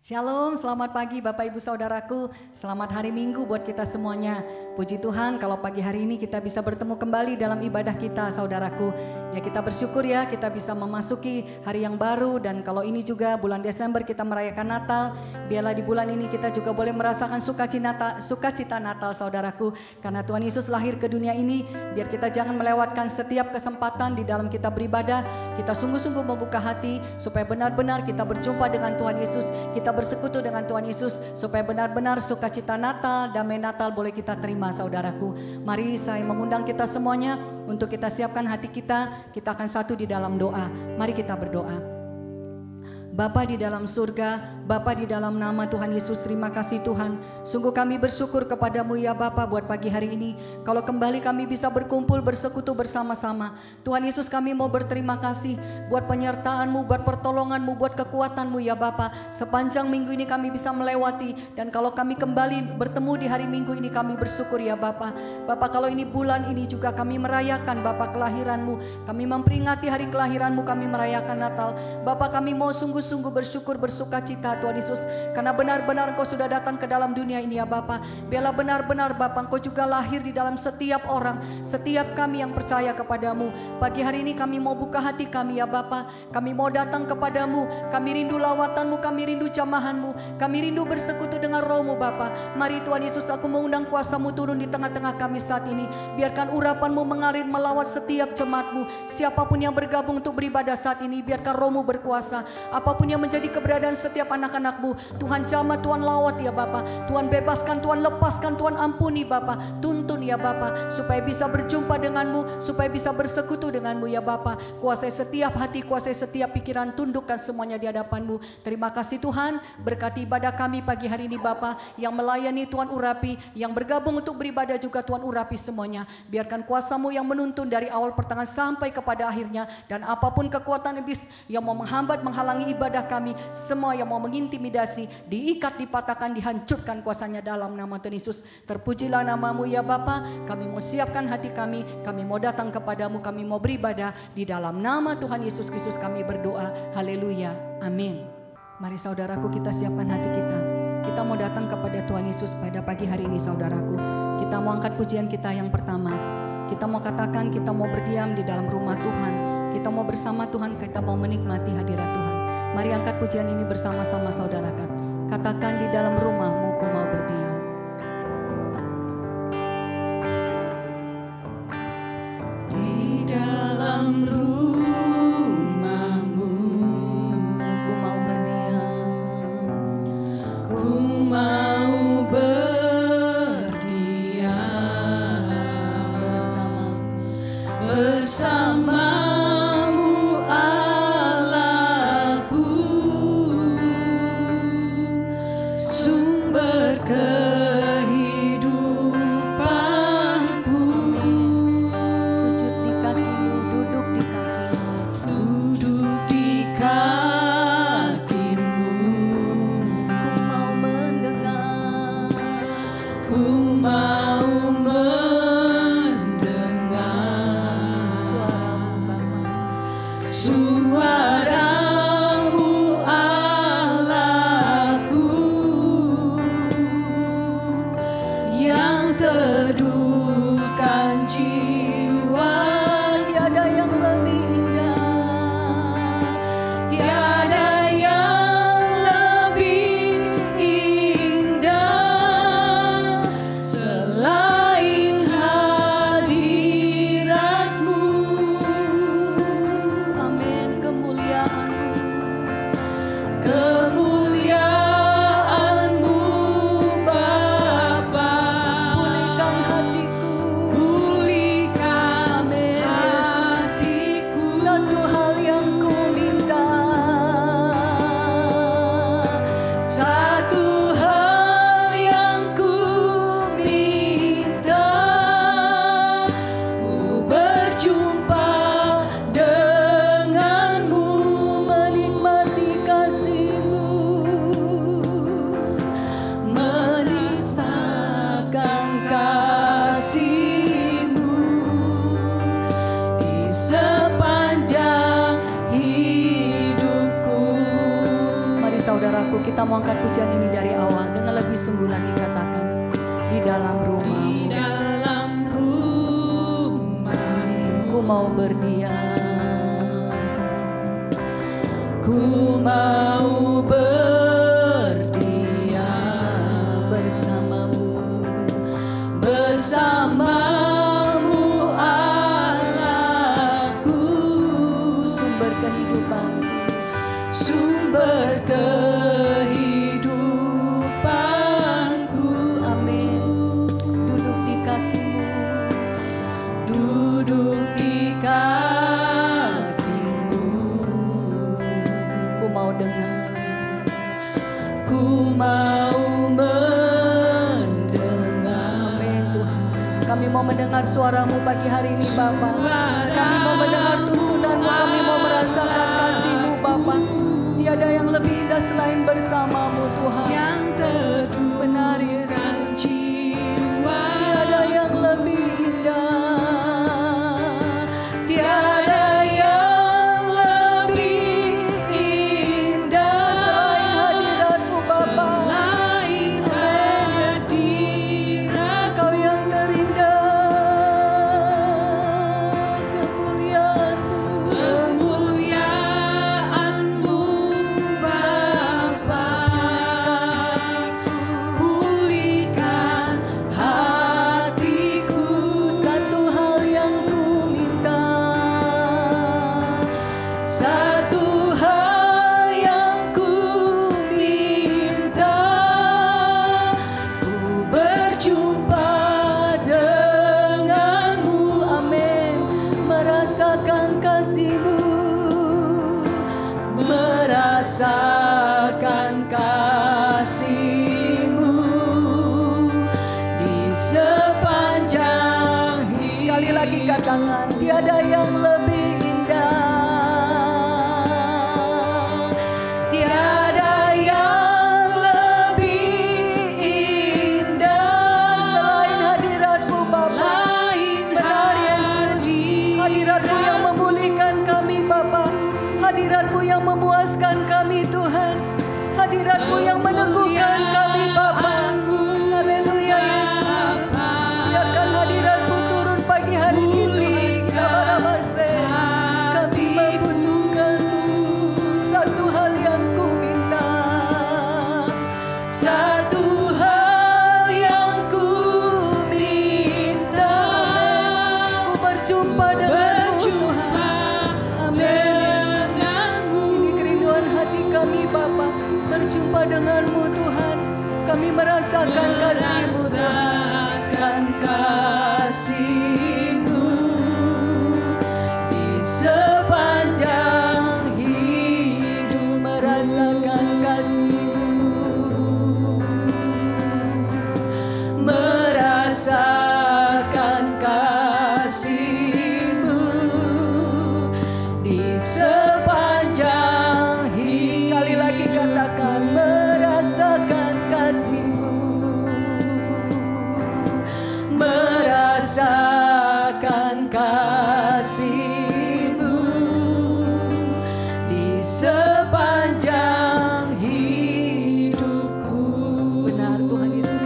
Shalom, selamat pagi Bapak Ibu Saudaraku, selamat hari Minggu buat kita semuanya. Puji Tuhan kalau pagi hari ini kita bisa bertemu kembali dalam ibadah kita saudaraku. Ya kita bersyukur ya kita bisa memasuki hari yang baru, dan kalau ini juga bulan Desember kita merayakan Natal. Biarlah di bulan ini kita juga boleh merasakan sukacita Natal saudaraku. Karena Tuhan Yesus lahir ke dunia ini, biar kita jangan melewatkan setiap kesempatan di dalam kita beribadah. Kita sungguh-sungguh membuka hati supaya benar-benar kita berjumpa dengan Tuhan Yesus. Kita bersekutu dengan Tuhan Yesus supaya benar-benar sukacita Natal, damai Natal boleh kita terima saudaraku. Mari saya mengundang kita semuanya untuk kita siapkan hati kita. Kita akan satu di dalam doa. Mari kita berdoa. Bapa di dalam surga, Bapa di dalam nama Tuhan Yesus, terima kasih Tuhan. Sungguh kami bersyukur kepadamu ya Bapa buat pagi hari ini. Kalau kembali kami bisa berkumpul bersekutu bersama-sama. Tuhan Yesus, kami mau berterima kasih buat penyertaan-Mu, buat pertolongan-Mu, buat kekuatan-Mu ya Bapa. Sepanjang minggu ini kami bisa melewati, dan kalau kami kembali bertemu di hari Minggu ini kami bersyukur ya Bapa. Bapa, kalau ini bulan ini juga kami merayakan Bapa kelahiran-Mu. Kami memperingati hari kelahiran-Mu, kami merayakan Natal. Bapa, kami mau sungguh bersyukur, bersuka cita Tuhan Yesus, karena benar-benar Engkau sudah datang ke dalam dunia ini ya Bapa. Biarlah benar-benar Bapa Engkau juga lahir di dalam setiap orang, setiap kami yang percaya kepadamu. Pagi hari ini kami mau buka hati kami ya Bapa. Kami mau datang kepadamu, kami rindu lawatanmu, kami rindu jamahanmu, kami rindu bersekutu dengan rohmu Bapa. Mari Tuhan Yesus, aku mengundang kuasamu turun di tengah-tengah kami saat ini. Biarkan urapanmu mengalir melawat setiap jemaatmu. Siapapun yang bergabung untuk beribadah saat ini, biarkan rohmu berkuasa. Apapun yang menjadi keberadaan setiap anak-anak-Mu, Tuhan jamah, Tuhan lawat ya Bapa. Tuhan bebaskan, Tuhan lepaskan, Tuhan ampuni Bapa. Tuntun ya Bapa, supaya bisa berjumpa dengan-Mu, supaya bisa bersekutu dengan-Mu ya Bapa. Kuasai setiap hati, kuasai setiap pikiran, tundukkan semuanya di hadapan-Mu. Terima kasih Tuhan, berkati ibadah kami pagi hari ini Bapa. Yang melayani Tuhan urapi, yang bergabung untuk beribadah juga Tuhan urapi semuanya. Biarkan kuasa-Mu yang menuntun dari awal pertengahan sampai kepada akhirnya. Dan apapun kekuatan iblis yang mau menghambat, menghalangi ibadah kami, semua yang mau mengintimidasi, diikat, dipatahkan, dihancurkan kuasanya dalam nama Tuhan Yesus. Terpujilah nama-Mu ya Bapa. Kami mau siapkan hati kami mau datang kepadamu, kami mau beribadah di dalam nama Tuhan Yesus Kristus kami berdoa. Haleluya, amin. Mari saudaraku, kita siapkan hati kita. Kita mau datang kepada Tuhan Yesus pada pagi hari ini saudaraku. Kita mau angkat pujian kita yang pertama. Kita mau katakan kita mau berdiam di dalam rumah Tuhan. Kita mau bersama Tuhan, kita mau menikmati hadirat Tuhan. Mari angkat pujian ini bersama-sama saudara. Katakan, di dalam rumahmu ku mau berdiam. Di dalam rumahmu ku mau berdiam. Ku mau berdiam bersama saudaraku, kita mau angkat pujian ini dari awal dengan lebih sungguh lagi, katakan di dalam rumah. Di dalam rumah. Amin. Ku mau berdiam, ku mau berdiam bersamamu, bersamamu Allahku, sumber kehidupanku, sumber kehidupanku. Amin. Duduk di kakimu, duduk di kakimu. Ku mau dengar, ku mau mendengar. Amin Tuhan. Kami mau mendengar suaramu pagi hari ini Bapa. Kami mau mendengar tuntunanmu, kami mau merasakan kasih-Mu Bapa. Tiada yang lebih indah selain bersamamu Tuhan. Yang teduh Benar Yesus. jiwa. Tiada yang lebih indah, tiada yang lebih indah selain hadirat-Mu Bapa. Selain Amin Yesus, Engkau yang terindah, kemuliaan-Mu, kemuliaan-Mu Bapa, pulihkan hatiku. satu hal yang ku minta, satu hal yang ku minta, ku berjumpa denganmu. Amin. Merasakan kasih-Mu, merasakan kasih-Mu di sepanjang hidup. Sekali lagi katakan, tiada yang lebih indah, tiada yang lebih indah selain hadirat-Mu Bapa. Benar Yesus, hadirat-Mu yang memulihkan kami Bapa, hadirat-Mu yang memuaskan kami Tuhan, hadirat-Mu yang meneguhkan kami Bapa. Haleluya Yesus. Biarkan hadirat-Mu turun pagi hari ini Tuhan. Kinabarabase. Kami membutuhkan-Mu. Satu hal yang ku minta, satu hal yang ku minta. Ku berjumpa denganmu Tuhan. Amin Yesus. Ini kerinduan hati kami Bapa, berjumpa denganmu Tuhan. Kami merasakan kasih-Mu Tuhan, kasih-Mu di sepanjang hidup. Merasakan kasih-Mu, merasakan kasih-Mu di sepanjang hidup. Sekali lagi katakan, merasakan kasih-Mu, merasakan kasih-Mu di sepanjang hidupku. Benar Tuhan Yesus,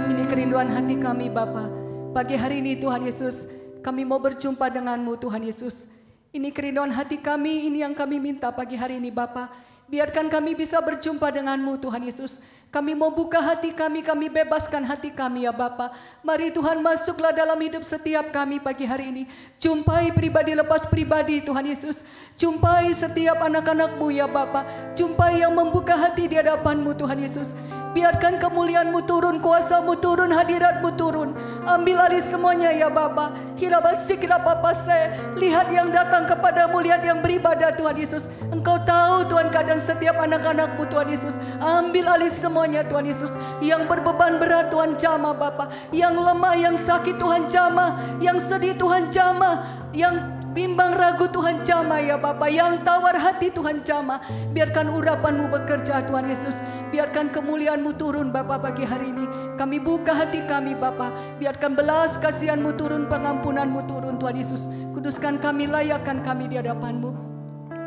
ini kerinduan hati kami Bapa. Pagi hari ini Tuhan Yesus, kami mau berjumpa denganmu Tuhan Yesus. Ini kerinduan hati kami, ini yang kami minta pagi hari ini Bapa. Biarkan kami bisa berjumpa denganmu Tuhan Yesus. Kami mau buka hati kami bebaskan hati kami ya Bapa. Mari Tuhan masuklah dalam hidup setiap kami pagi hari ini. Jumpai pribadi lepas pribadi Tuhan Yesus. Jumpai setiap anak-anak-Mu ya Bapa. Jumpai yang membuka hati di hadapan-Mu Tuhan Yesus. Biarkan kemuliaan-Mu turun, kuasa-Mu turun, hadirat-Mu turun. Ambil alih semuanya ya Bapa. Lihat yang datang kepadamu, lihat yang beribadah Tuhan Yesus. Engkau tahu Tuhan keadaan setiap anak-anak-Mu Tuhan Yesus. Ambil alih semuanya Tuhan Yesus. Yang berbeban berat Tuhan jamah Bapa. Yang lemah, yang sakit Tuhan jamah. Yang sedih Tuhan jamah. Yang bimbang ragu Tuhan jamah ya Bapa. Yang tawar hati Tuhan jamah. Biarkan urapan-Mu bekerja Tuhan Yesus. Biarkan kemuliaan-Mu turun Bapa pagi hari ini. Kami buka hati kami Bapa. Biarkan belas kasihan-Mu turun, pengampunan-Mu turun Tuhan Yesus. Kuduskan kami, layakkan kami di hadapan-Mu.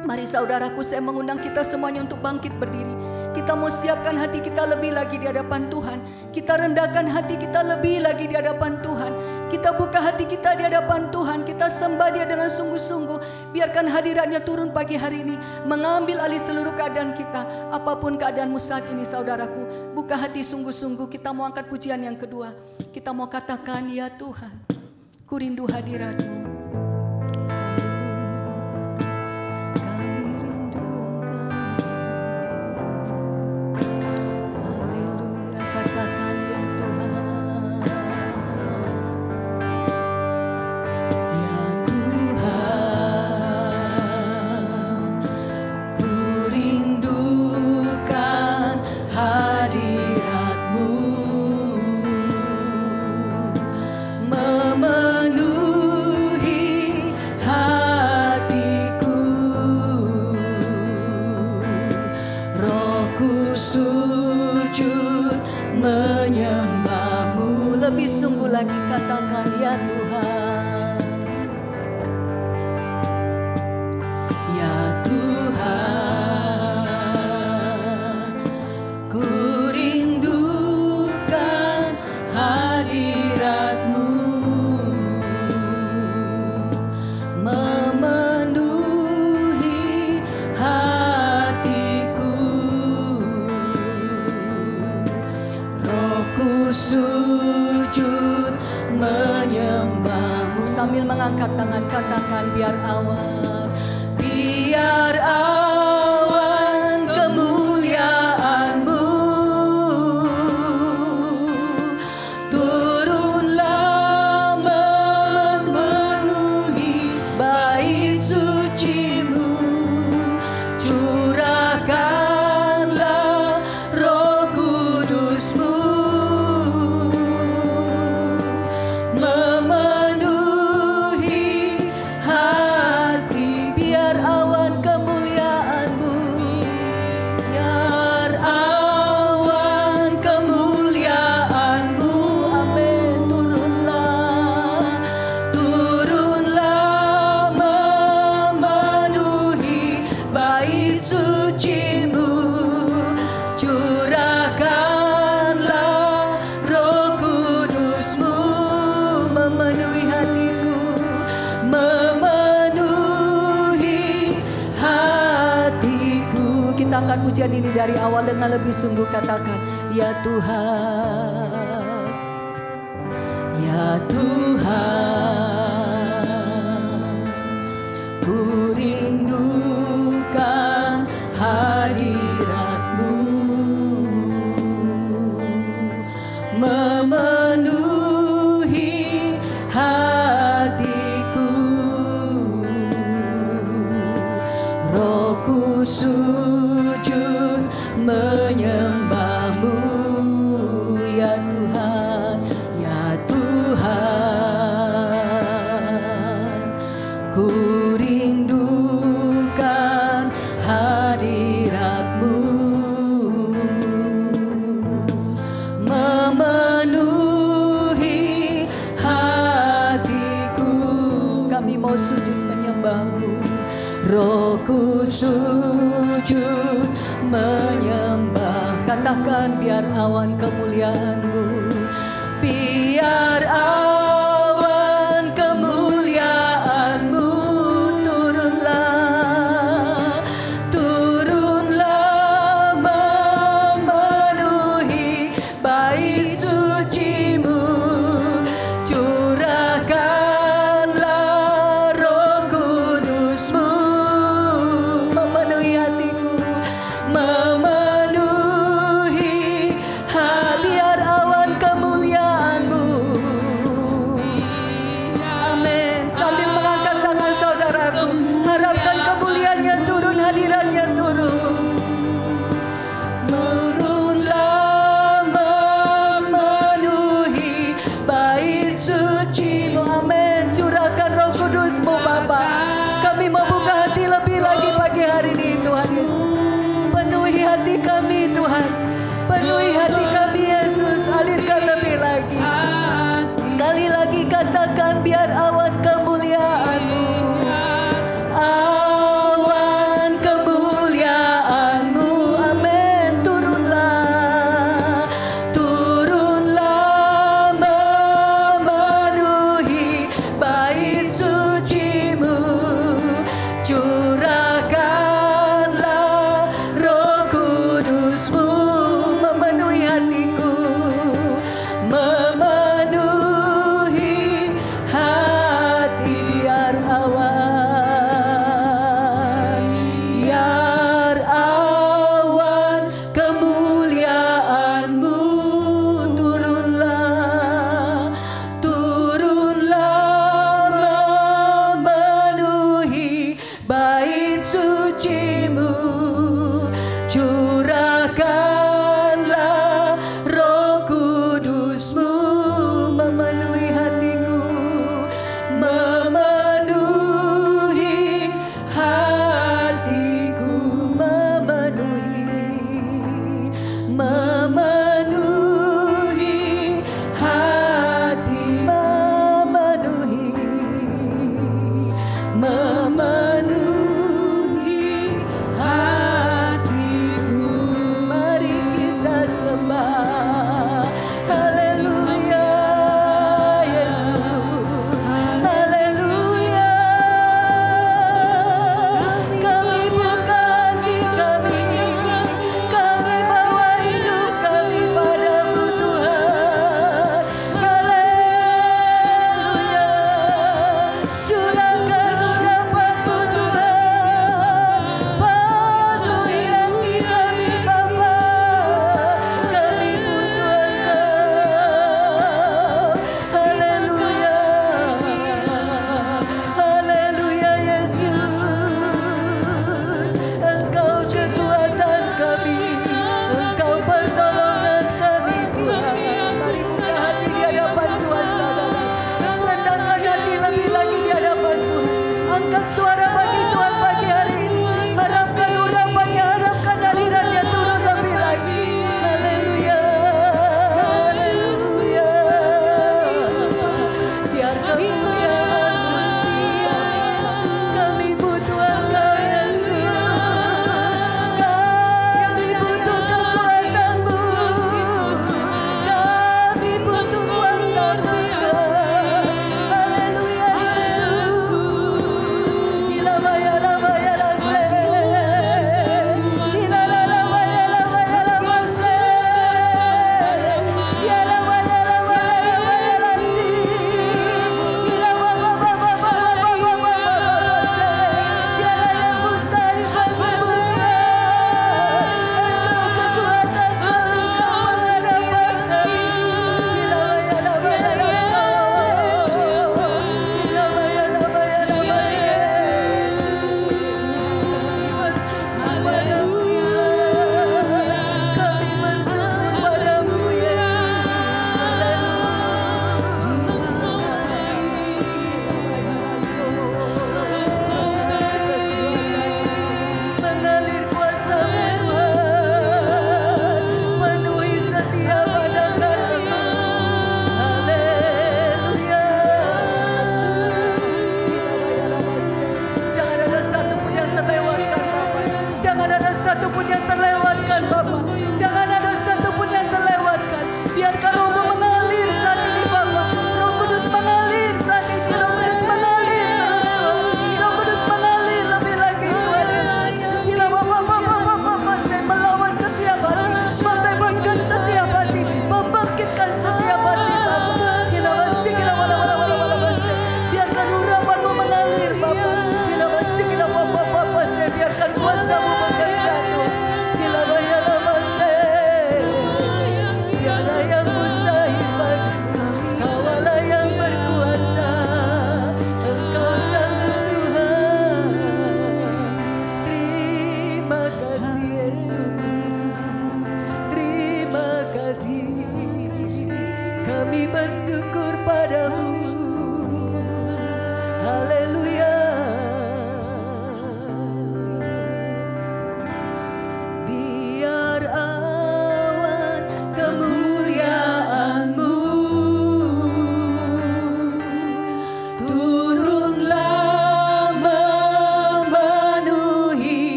Mari saudaraku, saya mengundang kita semuanya untuk bangkit berdiri. Kita mau siapkan hati kita lebih lagi di hadapan Tuhan. Kita rendahkan hati kita lebih lagi di hadapan Tuhan. Kita buka hati kita di hadapan Tuhan. Kita sembah Dia dengan sungguh-sungguh. Biarkan hadiratnya turun pagi hari ini, mengambil alih seluruh keadaan kita. Apapun keadaanmu saat ini saudaraku, buka hati sungguh-sungguh. Kita mau angkat pujian yang kedua. Kita mau katakan, ya Tuhan, ku rindu hadirat-Mu. Lebih sungguh lagi katakan, ya Tuhan, ya Tuhan, ku rindukan hadirat-Mu, memenuhi hatiku, Rohku sujud menyembah-Mu. Sambil mengangkat tangan katakan, biar awan kemuliaan-Mu turunlah memenuhi bait suci-Mu, curahkanlah Roh Kudus-Mu memenuhi hati. Biar awan kemuliaan-Mu, biar awan kemuliaan-Mu, amin, turunlah memenuhi bait suci-Mu, curahkanlah Roh Kudus-Mu memenuhi hatiku, memenuhi hatiku. Kita angkat pujian ini dari awal dengan lebih sungguh, katakan, ya Tuhan, ya Tuhan, ku rindukan hadirat-Mu, memenuhi hatiku, Rohku sujud menyembah-Mu, ya Tuhan, ya Tuhan, ku rindukan hadirat-Mu, memenuhi hatiku. Kami mau sujud menyembah-Mu, Rohku sujud menyembah. Katakan, biar awan kemuliaan-Mu, biar awan kemuliaan-Mu turunlah memenuhi bait suci-Mu, curahkanlah Roh Kudus-Mu memenuhi hatiku, memenuhi biar awan kemuliaan-Mu, amin. Sambil mengangkat tangan saudaraku, harapkan kemuliaannya turun, hadiratnya turun. Turunlah memenuhi bait suci-Mu, amin. Curahkan Roh Kudus-Mu Bapa. Kami mau buka hati lebih lagi pagi hari ini, Tuhan Yesus. Penuhi hati kami, Tuhan. Penuhi hati kami, Yesus. Alirkan lebih lagi. Sekali lagi katakan, biar awan kemuliaan-Mu,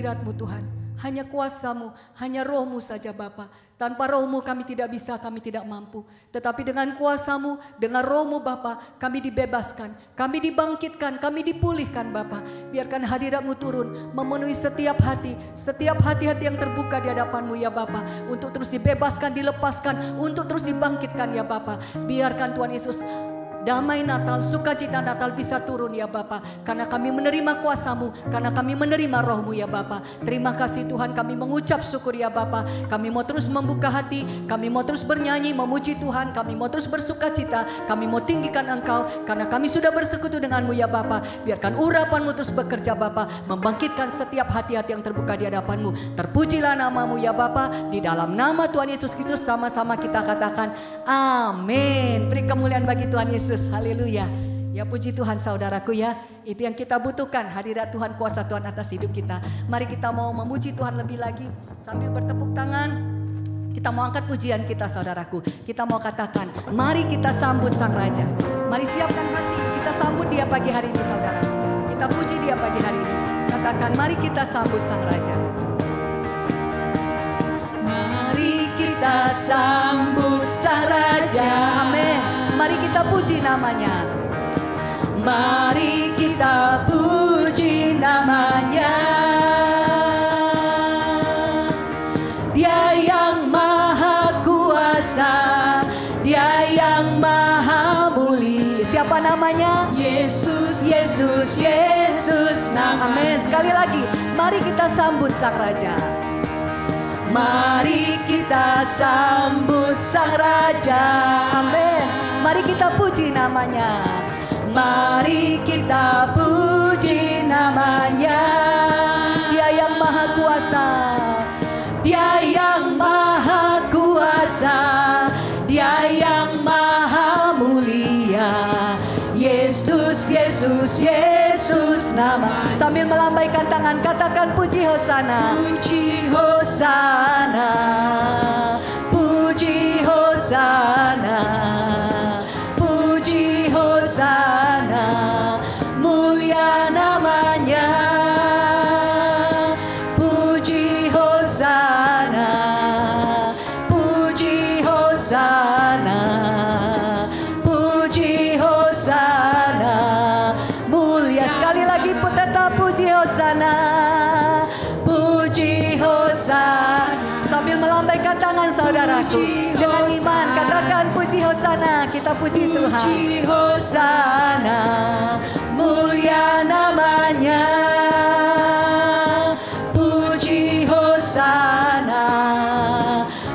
hadirat-Mu Tuhan. Hanya kuasa-Mu, hanya Roh-Mu saja Bapa. Tanpa Roh-Mu kami tidak bisa, kami tidak mampu. Tetapi dengan kuasa-Mu, dengan Roh-Mu Bapa, kami dibebaskan, kami dibangkitkan, kami dipulihkan Bapa. Biarkan hadirat-Mu turun, memenuhi setiap hati-hati yang terbuka di hadapan-Mu ya Bapa. Untuk terus dibebaskan, dilepaskan, untuk terus dibangkitkan ya Bapa. Biarkan Tuhan Yesus, damai Natal, sukacita Natal bisa turun ya Bapa. Karena kami menerima kuasa-Mu, karena kami menerima Roh-Mu ya Bapa. Terima kasih Tuhan, kami mengucap syukur ya Bapa. Kami mau terus membuka hati, kami mau terus bernyanyi, memuji Tuhan. Kami mau terus bersukacita, kami mau tinggikan Engkau. Karena kami sudah bersekutu dengan-Mu ya Bapa. Biarkan urapan-Mu terus bekerja Bapa, membangkitkan setiap hati-hati yang terbuka di hadapan-Mu. Terpujilah nama-Mu ya Bapa. Di dalam nama Tuhan Yesus Kristus sama-sama kita katakan amin. Beri kemuliaan bagi Tuhan Yesus. Haleluya. Ya puji Tuhan saudaraku ya. Itu yang kita butuhkan, hadirat Tuhan, kuasa Tuhan atas hidup kita. Mari kita mau memuji Tuhan lebih lagi. Sambil bertepuk tangan, kita mau angkat pujian kita saudaraku. Kita mau katakan, mari kita sambut Sang Raja. Mari siapkan hati, kita sambut Dia pagi hari ini saudara. Kita puji Dia pagi hari ini. Katakan, mari kita sambut Sang Raja. Mari kita sambut Sang Raja. Amin. Mari kita puji namanya. Mari kita puji namanya. Dia yang maha kuasa, Dia yang maha mulia. Siapa namanya? Yesus, Yesus, Yesus. Nah, amin. Sekali lagi, mari kita sambut Sang Raja. Mari kita sambut Sang Raja. Amin. Mari kita puji namanya. Mari kita puji namanya. Dia yang maha kuasa, Dia yang maha kuasa, Dia yang maha mulia. Yesus, Yesus, Yesus nama. Sambil melambaikan tangan katakan puji Hosana. puji Hosana, puji Hosana, puji Hosana, mulia namanya. Puji Hosana, puji Hosana, puji Hosana, mulia. Sekali lagi tetap puji Hosana, puji Hosana. Sambil melambaikan tangan saudaraku, dengan iman katakan puji Hosana. Kita puji Tuhan. puji Hosana, mulia namanya. Puji Hosana,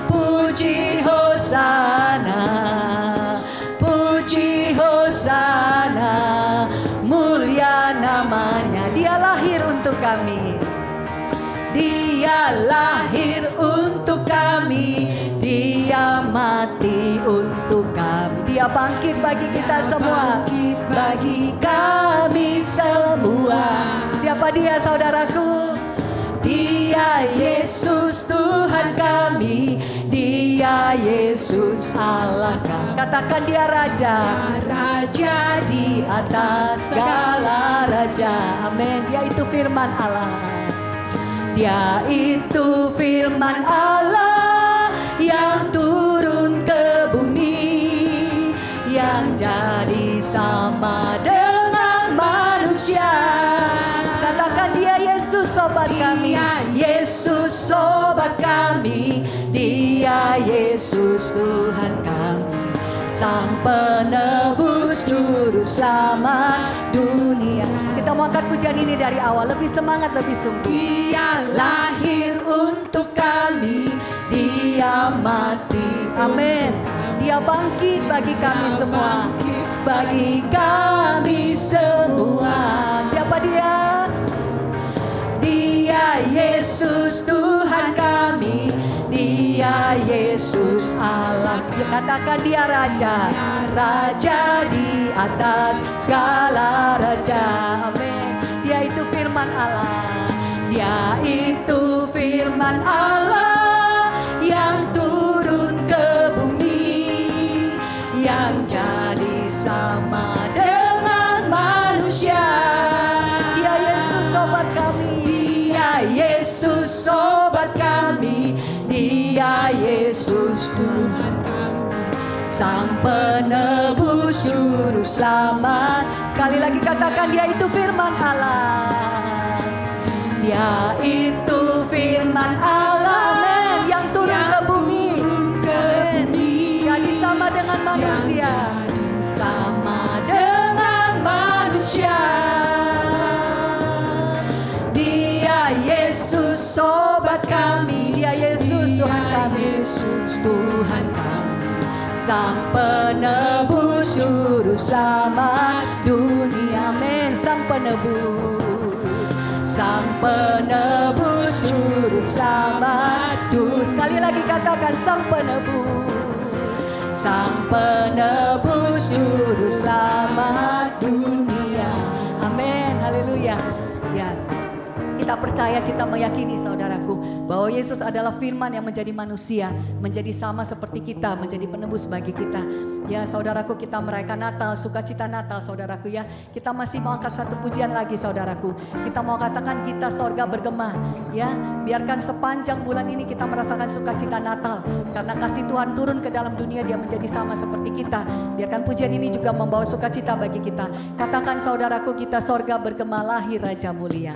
puji Hosana, puji Hosana, mulia namanya. Dia lahir untuk kami, Dia lahir untuk kami, Dia mati untuk kami, Dia bangkit bagi kita semua, bagi kami semua. Siapa Dia saudaraku? Dia Yesus Tuhan kami, Dia Yesus Allah kami. Katakan Dia Raja, Raja di atas segala raja. Amin. Dia itu firman Allah. Dia itu firman Allah yang turun ke bumi, yang jadi sama dengan manusia. Katakan Dia Yesus sobat kami, Yesus sobat kami, Dia Yesus Tuhan kami, Sang penebus juru selamat dunia. Kita mau angkat pujian ini dari awal, lebih semangat, lebih sungguh. Dia Lahir untuk kami, Dia mati, amin. Dia bangkit bagi kami semua, bagi kami semua. Siapa Dia? Dia Yesus Tuhan kami, Dia Yesus Allah. Katakan Dia Raja, Raja di atas segala raja. Amin. Dia itu firman Allah, Dia itu firman Allah yang turun ke bumi, yang jadi sama dengan manusia. Dia Yesus sobat kami, Dia Yesus Yesus sobat kami, Dia Yesus Tuhan kami, Sang penebus juru selamat. Sekali lagi katakan, Dia itu firman Allah. Dia itu firman Allah, amin, yang turun ke bumi, amin. Jadi sama dengan manusia, sama dengan manusia. Dia Yesus sobat kami, Dia Yesus Tuhan kami, Tuhan kami, Sang penebus juru selamat dunia, amin. Sang penebus, Sang penebus juru selamat dunia. Sekali lagi katakan, Sang penebus, Sang penebus juru selamat dunia, amin, haleluya. Ya, kita percaya, kita meyakini saudaraku, bahwa Yesus adalah firman yang menjadi manusia, menjadi sama seperti kita, menjadi penebus bagi kita. Ya saudaraku, kita merayakan Natal, sukacita Natal saudaraku ya. Kita masih mau angkat satu pujian lagi saudaraku. Kita mau katakan, kita sorga bergema ya. Biarkan sepanjang bulan ini kita merasakan sukacita Natal, karena kasih Tuhan turun ke dalam dunia, Dia menjadi sama seperti kita. Biarkan pujian ini juga membawa sukacita bagi kita. Katakan saudaraku, kita sorga bergema, lahir Raja mulia.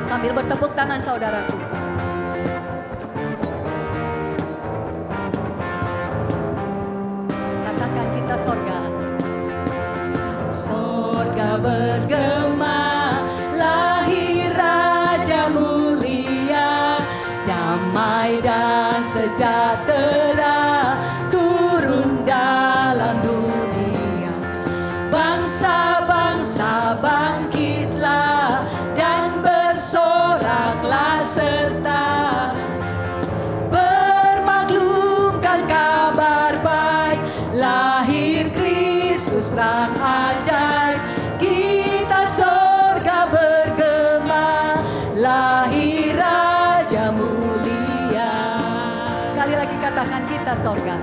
Sambil bertepuk tangan saudaraku. Katakan, kita sorga. Sorga bergema, lahir Raja mulia, damai dan sejahtera turun dalam dunia. Bangsa-bangsa bangkitlah dan bersoraklah serta bermaklumkan kabar baik, lahir Kristus terang ajaib. Kita sorga bergema, lahir Raja mulia. Sekali lagi katakan, kita sorga.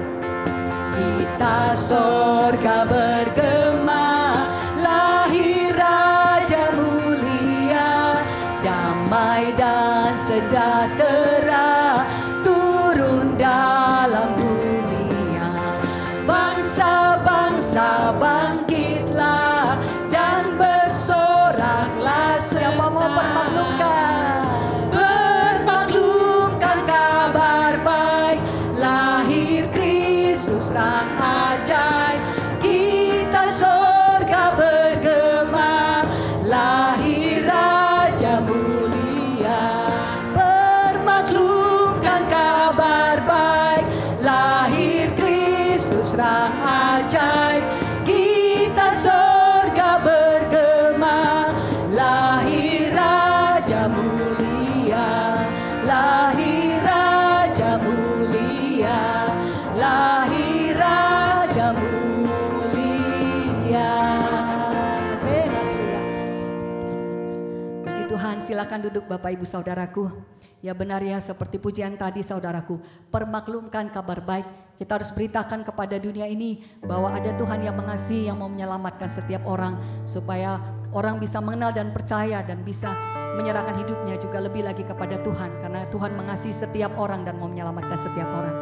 Kita sorga bergema, lahir Raja mulia, damai dan sejahtera turun dalam dunia. Bangsa-bangsa bangkitlah dan bersoraklah. Siapa mau permaklumkan? Bermaklumkan kabar baik, lahir Kristus terang ajaib. Kita sorga bergema, lahir Raja mulia. Bermaklumkan kabar baik, lahir Kristus terang ajaib. Kita sorga bergema, lahir Raja mulia, lahir Raja mulia, lahir Raja mulia. Amin, haleluya. Puji Tuhan, silakan duduk Bapak Ibu Saudaraku. Ya benar ya, seperti pujian tadi saudaraku, permaklumkan kabar baik. Kita harus beritakan kepada dunia ini bahwa ada Tuhan yang mengasihi, yang mau menyelamatkan setiap orang, supaya orang bisa mengenal dan percaya dan bisa menyerahkan hidupnya juga lebih lagi kepada Tuhan, karena Tuhan mengasihi setiap orang dan mau menyelamatkan setiap orang.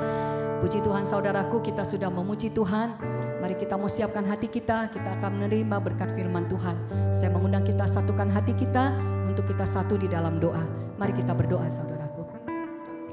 Puji Tuhan saudaraku, kita sudah memuji Tuhan. Mari kita mau siapkan hati kita akan menerima berkat firman Tuhan. Saya mengundang kita satukan hati kita untuk kita satu di dalam doa. Mari kita berdoa saudaraku.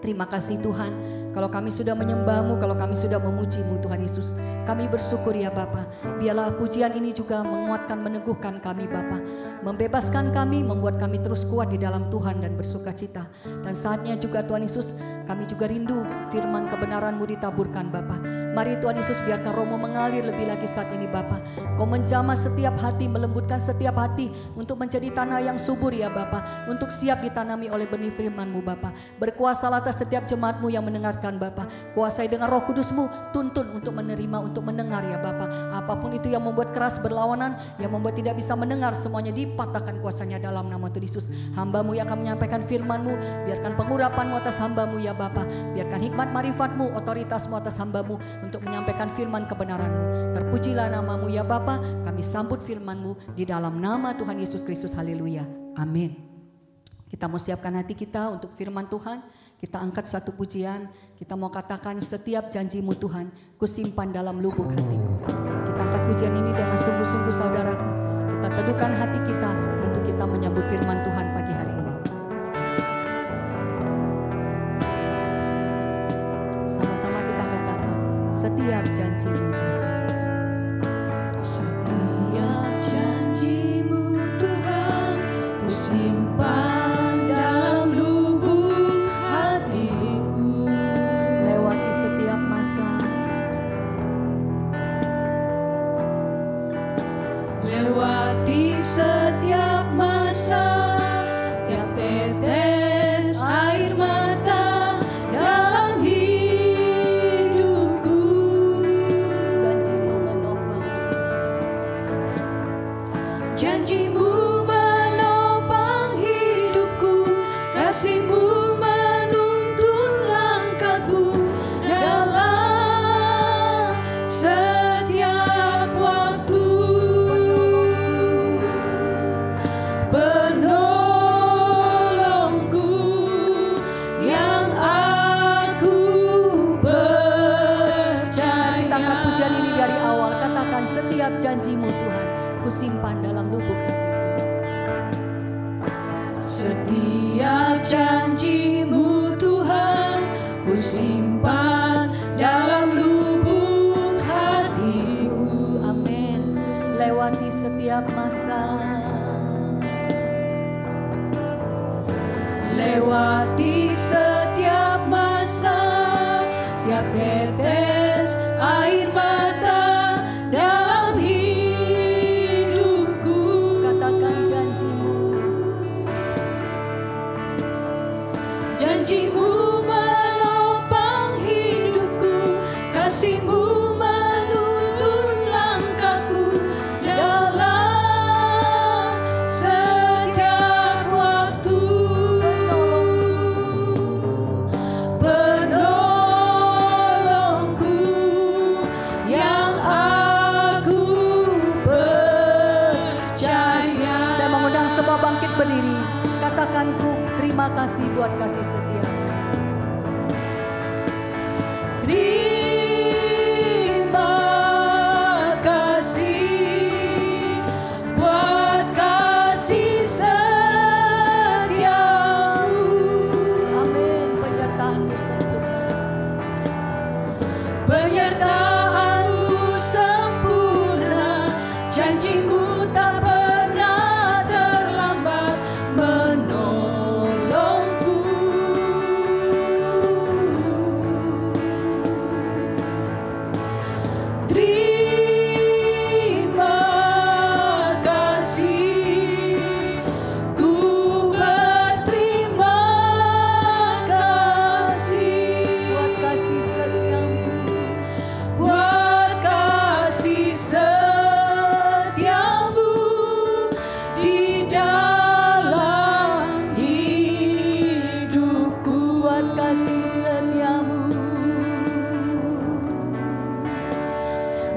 Terima kasih Tuhan, kalau kami sudah menyembah-Mu, kalau kami sudah memuji-Mu Tuhan Yesus. Kami bersyukur ya Bapa. Biarlah pujian ini juga menguatkan, meneguhkan kami Bapa. Membebaskan kami, membuat kami terus kuat di dalam Tuhan dan bersuka cita. Dan saatnya juga Tuhan Yesus, kami juga rindu firman kebenaran-Mu ditaburkan Bapa. Mari Tuhan Yesus, biarkan Roh-Mu mengalir lebih lagi saat ini Bapa. Kau menjamah setiap hati, melembutkan setiap hati untuk menjadi tanah yang subur ya Bapa. Untuk siap ditanami oleh benih firman-Mu Bapa. Berkuasalah atas setiap jemaat-Mu yang mendengarkan Bapa. Kuasai dengan Roh Kudus-Mu, tuntun untuk menerima, untuk mendengar ya Bapa. Apapun itu yang membuat keras berlawanan, yang membuat tidak bisa mendengar, semuanya dipatahkan kuasanya dalam nama Tuhan Yesus. Hamba-Mu yang akan menyampaikan firman-Mu, biarkan pengurapan-Mu atas hamba-Mu ya Bapa. Biarkan hikmat marifat-Mu, otoritas-Mu atas hamba-Mu untuk menyampaikan firman kebenaran-Mu. Terpujilah nama-Mu ya Bapa. Kami sambut firman-Mu di dalam nama Tuhan Yesus Kristus. Haleluya. Amin. Kita mau siapkan hati kita untuk firman Tuhan. Kita angkat satu pujian. Kita mau katakan setiap janji-Mu Tuhan, kusimpan dalam lubuk hatiku. Kita angkat pujian ini dengan sungguh-sungguh saudaraku. Kita teduhkan hati kita untuk kita menyambut firman Tuhan pagi hari ini. Sama-sama kita katakan, setiap janji-Mu Tuhan. Setiap janji-Mu Tuhan, kusimpan dalam lubuk hatiku. Lewati setiap masa, lewati setiap masa, tiap tetes air mata dalam hidupku. janji-Mu menopang. Janji-Mu menopang hidupku, kasih-Mu menuntun langkahku dalam setiap waktu. Penolongku yang aku percaya. Kita angkat pujian ini dari awal. Katakan setiap janji-Mu Tuhan, kusimpan dalam lubuk hatiku. Setiap janji-Mu Tuhan, kusimpan dalam lubuk hatiku. Amin. Lewati setiap masa, Lewati setiap masa, tiap tetes air mata dalam hidupku. katakan janji-Mu. Janji-Mu menopang hidupku, kasih-Mu menuntun langkahku dalam setiap waktu. Penolongku yang aku percaya. Saya mengundang semua bangkit berdiri. Katakan ku terima kasih buat kasih setia-Mu. Terima kasih buat kasih setiamu. Amin. Penyertaan-Mu sempurna. Penyertaan-Mu sempurna, janji-Mu tak pernah terlambat menolongku. Terima kasih, ku berterima kasih Buat kasih setia-Mu. buat kasih setiamu di dalam hidupku. Buat kasih setia-Mu.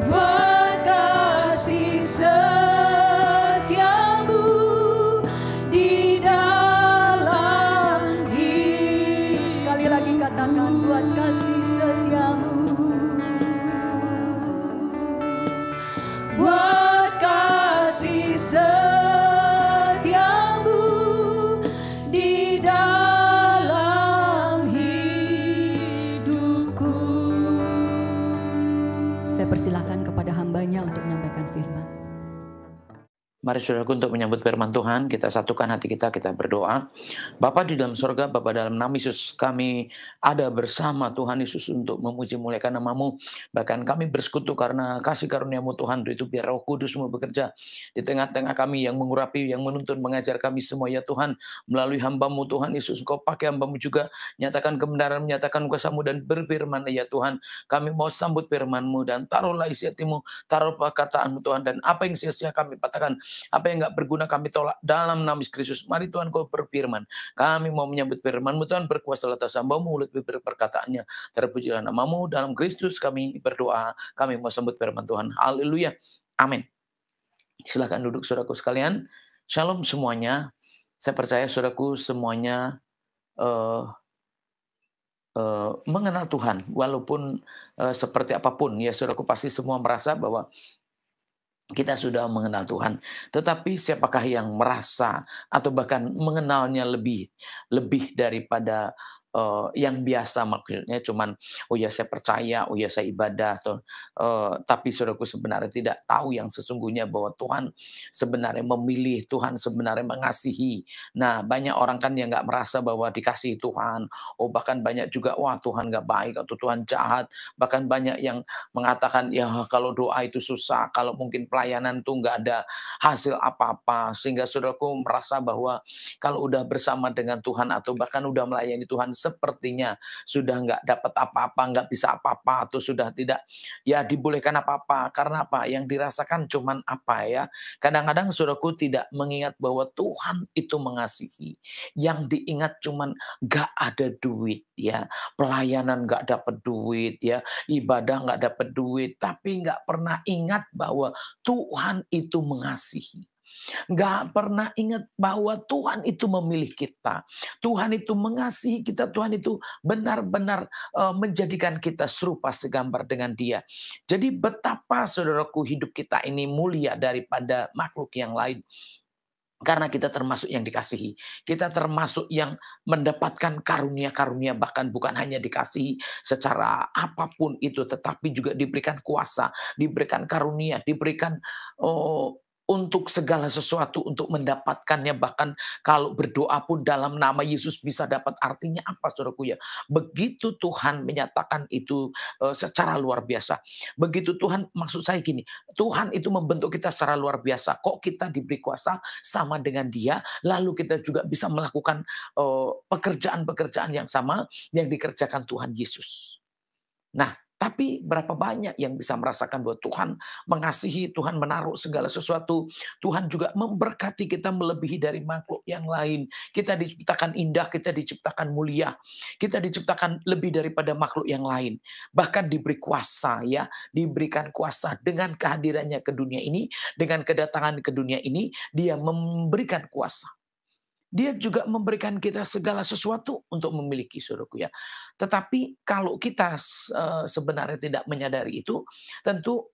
Buat kasih setiamu di dalam hidupku. Sekali lagi katakan buat kasih setia-Mu. Buat kasih setiamu di dalam hidupku. Saya persilahkan kepada hamba-Nya untuk menyampaikan firman. Mari saudaraku untuk menyambut firman Tuhan, kita satukan hati kita berdoa. Bapa di dalam surga, Bapa dalam nama Yesus, kami ada bersama Tuhan Yesus untuk memuji muliakan nama-Mu. Bahkan kami bersekutu karena kasih karunia-Mu Tuhan, itu biar Roh Kudus-Mu bekerja di tengah-tengah kami yang mengurapi, yang menuntun, mengajar kami semua ya Tuhan. Melalui hamba-Mu Tuhan Yesus, Engkau pakai hamba-Mu juga, nyatakan kebenaran, menyatakan kuasa-Mu dan berfirman ya Tuhan. Kami mau sambut firman-Mu dan taruhlah isi hati-Mu, taruh perkataan-Mu Tuhan, dan apa yang sia-sia kami patahkan, apa yang enggak berguna kami tolak dalam nama Yesus Kristus. Mari Tuhan Kau berfirman. Kami mau menyambut firman-Mu Tuhan, berkuasa atas hamba-Mu, mulut bibir perkataannya. Terpujilah nama-Mu, dalam Kristus kami berdoa. Kami mau sambut firman Tuhan. Haleluya. Amin. Silakan duduk saudaraku sekalian. Shalom semuanya. Saya percaya saudaraku semuanya eh, mengenal Tuhan, walaupun seperti apapun ya saudaraku, pasti semua merasa bahwa kita sudah mengenal Tuhan. Tetapi siapakah yang merasa atau bahkan mengenalnya lebih lebih daripada yang biasa, maksudnya cuman oh ya saya percaya, oh ya saya ibadah, atau tapi saudaraku sebenarnya tidak tahu yang sesungguhnya bahwa Tuhan sebenarnya memilih, Tuhan sebenarnya mengasihi. Nah, banyak orang kan yang nggak merasa bahwa dikasihi Tuhan. Oh, bahkan banyak juga wah Tuhan nggak baik atau Tuhan jahat. Bahkan banyak yang mengatakan ya kalau doa itu susah, kalau mungkin pelayanan tuh nggak ada hasil apa-apa, sehingga saudaraku merasa bahwa kalau udah bersama dengan Tuhan atau bahkan udah melayani Tuhan sepertinya sudah nggak dapat apa-apa, nggak bisa apa-apa, atau sudah tidak ya dibolehkan apa-apa. Karena apa? Yang dirasakan cuman apa ya? Kadang-kadang saudaraku tidak mengingat bahwa Tuhan itu mengasihi. Yang diingat cuman nggak ada duit ya, pelayanan nggak dapat duit ya, ibadah nggak dapat duit, tapi nggak pernah ingat bahwa Tuhan itu mengasihi. Nggak pernah ingat bahwa Tuhan itu memilih kita. Tuhan itu mengasihi kita. Tuhan itu benar-benar menjadikan kita serupa segambar dengan Dia. Jadi betapa saudaraku hidup kita ini mulia daripada makhluk yang lain. Karena kita termasuk yang dikasihi. Kita termasuk yang mendapatkan karunia-karunia, bahkan bukan hanya dikasihi secara apapun itu, tetapi juga diberikan kuasa, diberikan karunia, diberikan untuk segala sesuatu untuk mendapatkannya. Bahkan kalau berdoa pun dalam nama Yesus bisa dapat. Artinya apa saudaraku ya? Begitu Tuhan menyatakan itu secara luar biasa. Begitu Tuhan, maksud saya gini, Tuhan itu membentuk kita secara luar biasa. Kok kita diberi kuasa sama dengan Dia, lalu kita juga bisa melakukan pekerjaan-pekerjaan yang sama yang dikerjakan Tuhan Yesus. Nah, tapi berapa banyak yang bisa merasakan bahwa Tuhan mengasihi, Tuhan menaruh segala sesuatu. Tuhan juga memberkati kita melebihi dari makhluk yang lain. Kita diciptakan indah, kita diciptakan mulia. Kita diciptakan lebih daripada makhluk yang lain. Bahkan diberi kuasa ya, diberikan kuasa dengan kehadirannya ke dunia ini, dengan kedatangan ke dunia ini, Dia memberikan kuasa. Dia juga memberikan kita segala sesuatu untuk memiliki, saudaraku ya. Tetapi kalau kita sebenarnya tidak menyadari itu, tentu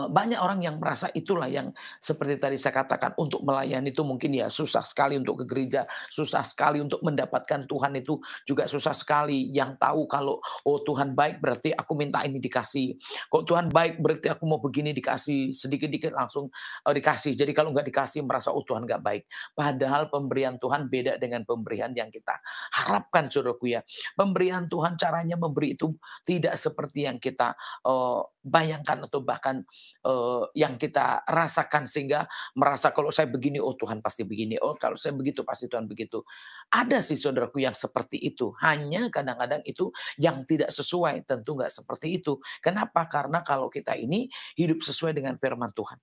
banyak orang yang merasa itulah yang seperti tadi saya katakan, untuk melayani itu mungkin ya susah sekali untuk ke gereja, susah sekali untuk mendapatkan Tuhan, itu juga susah sekali. Yang tahu kalau oh Tuhan baik berarti aku minta ini dikasih. Kok Tuhan baik berarti aku mau begini dikasih, sedikit-dikit langsung dikasih. Jadi kalau nggak dikasih merasa oh Tuhan nggak baik. Padahal pemberian Tuhan beda dengan pemberian yang kita harapkan, saudaraku ya. Pemberian Tuhan, caranya memberi itu tidak seperti yang kita bayangkan atau bahkan yang kita rasakan, sehingga merasa kalau saya begini oh Tuhan pasti begini, oh kalau saya begitu pasti Tuhan begitu. Ada sih saudaraku yang seperti itu, hanya kadang-kadang itu yang tidak sesuai. Tentu nggak seperti itu. Kenapa? Karena kalau kita ini hidup sesuai dengan firman Tuhan,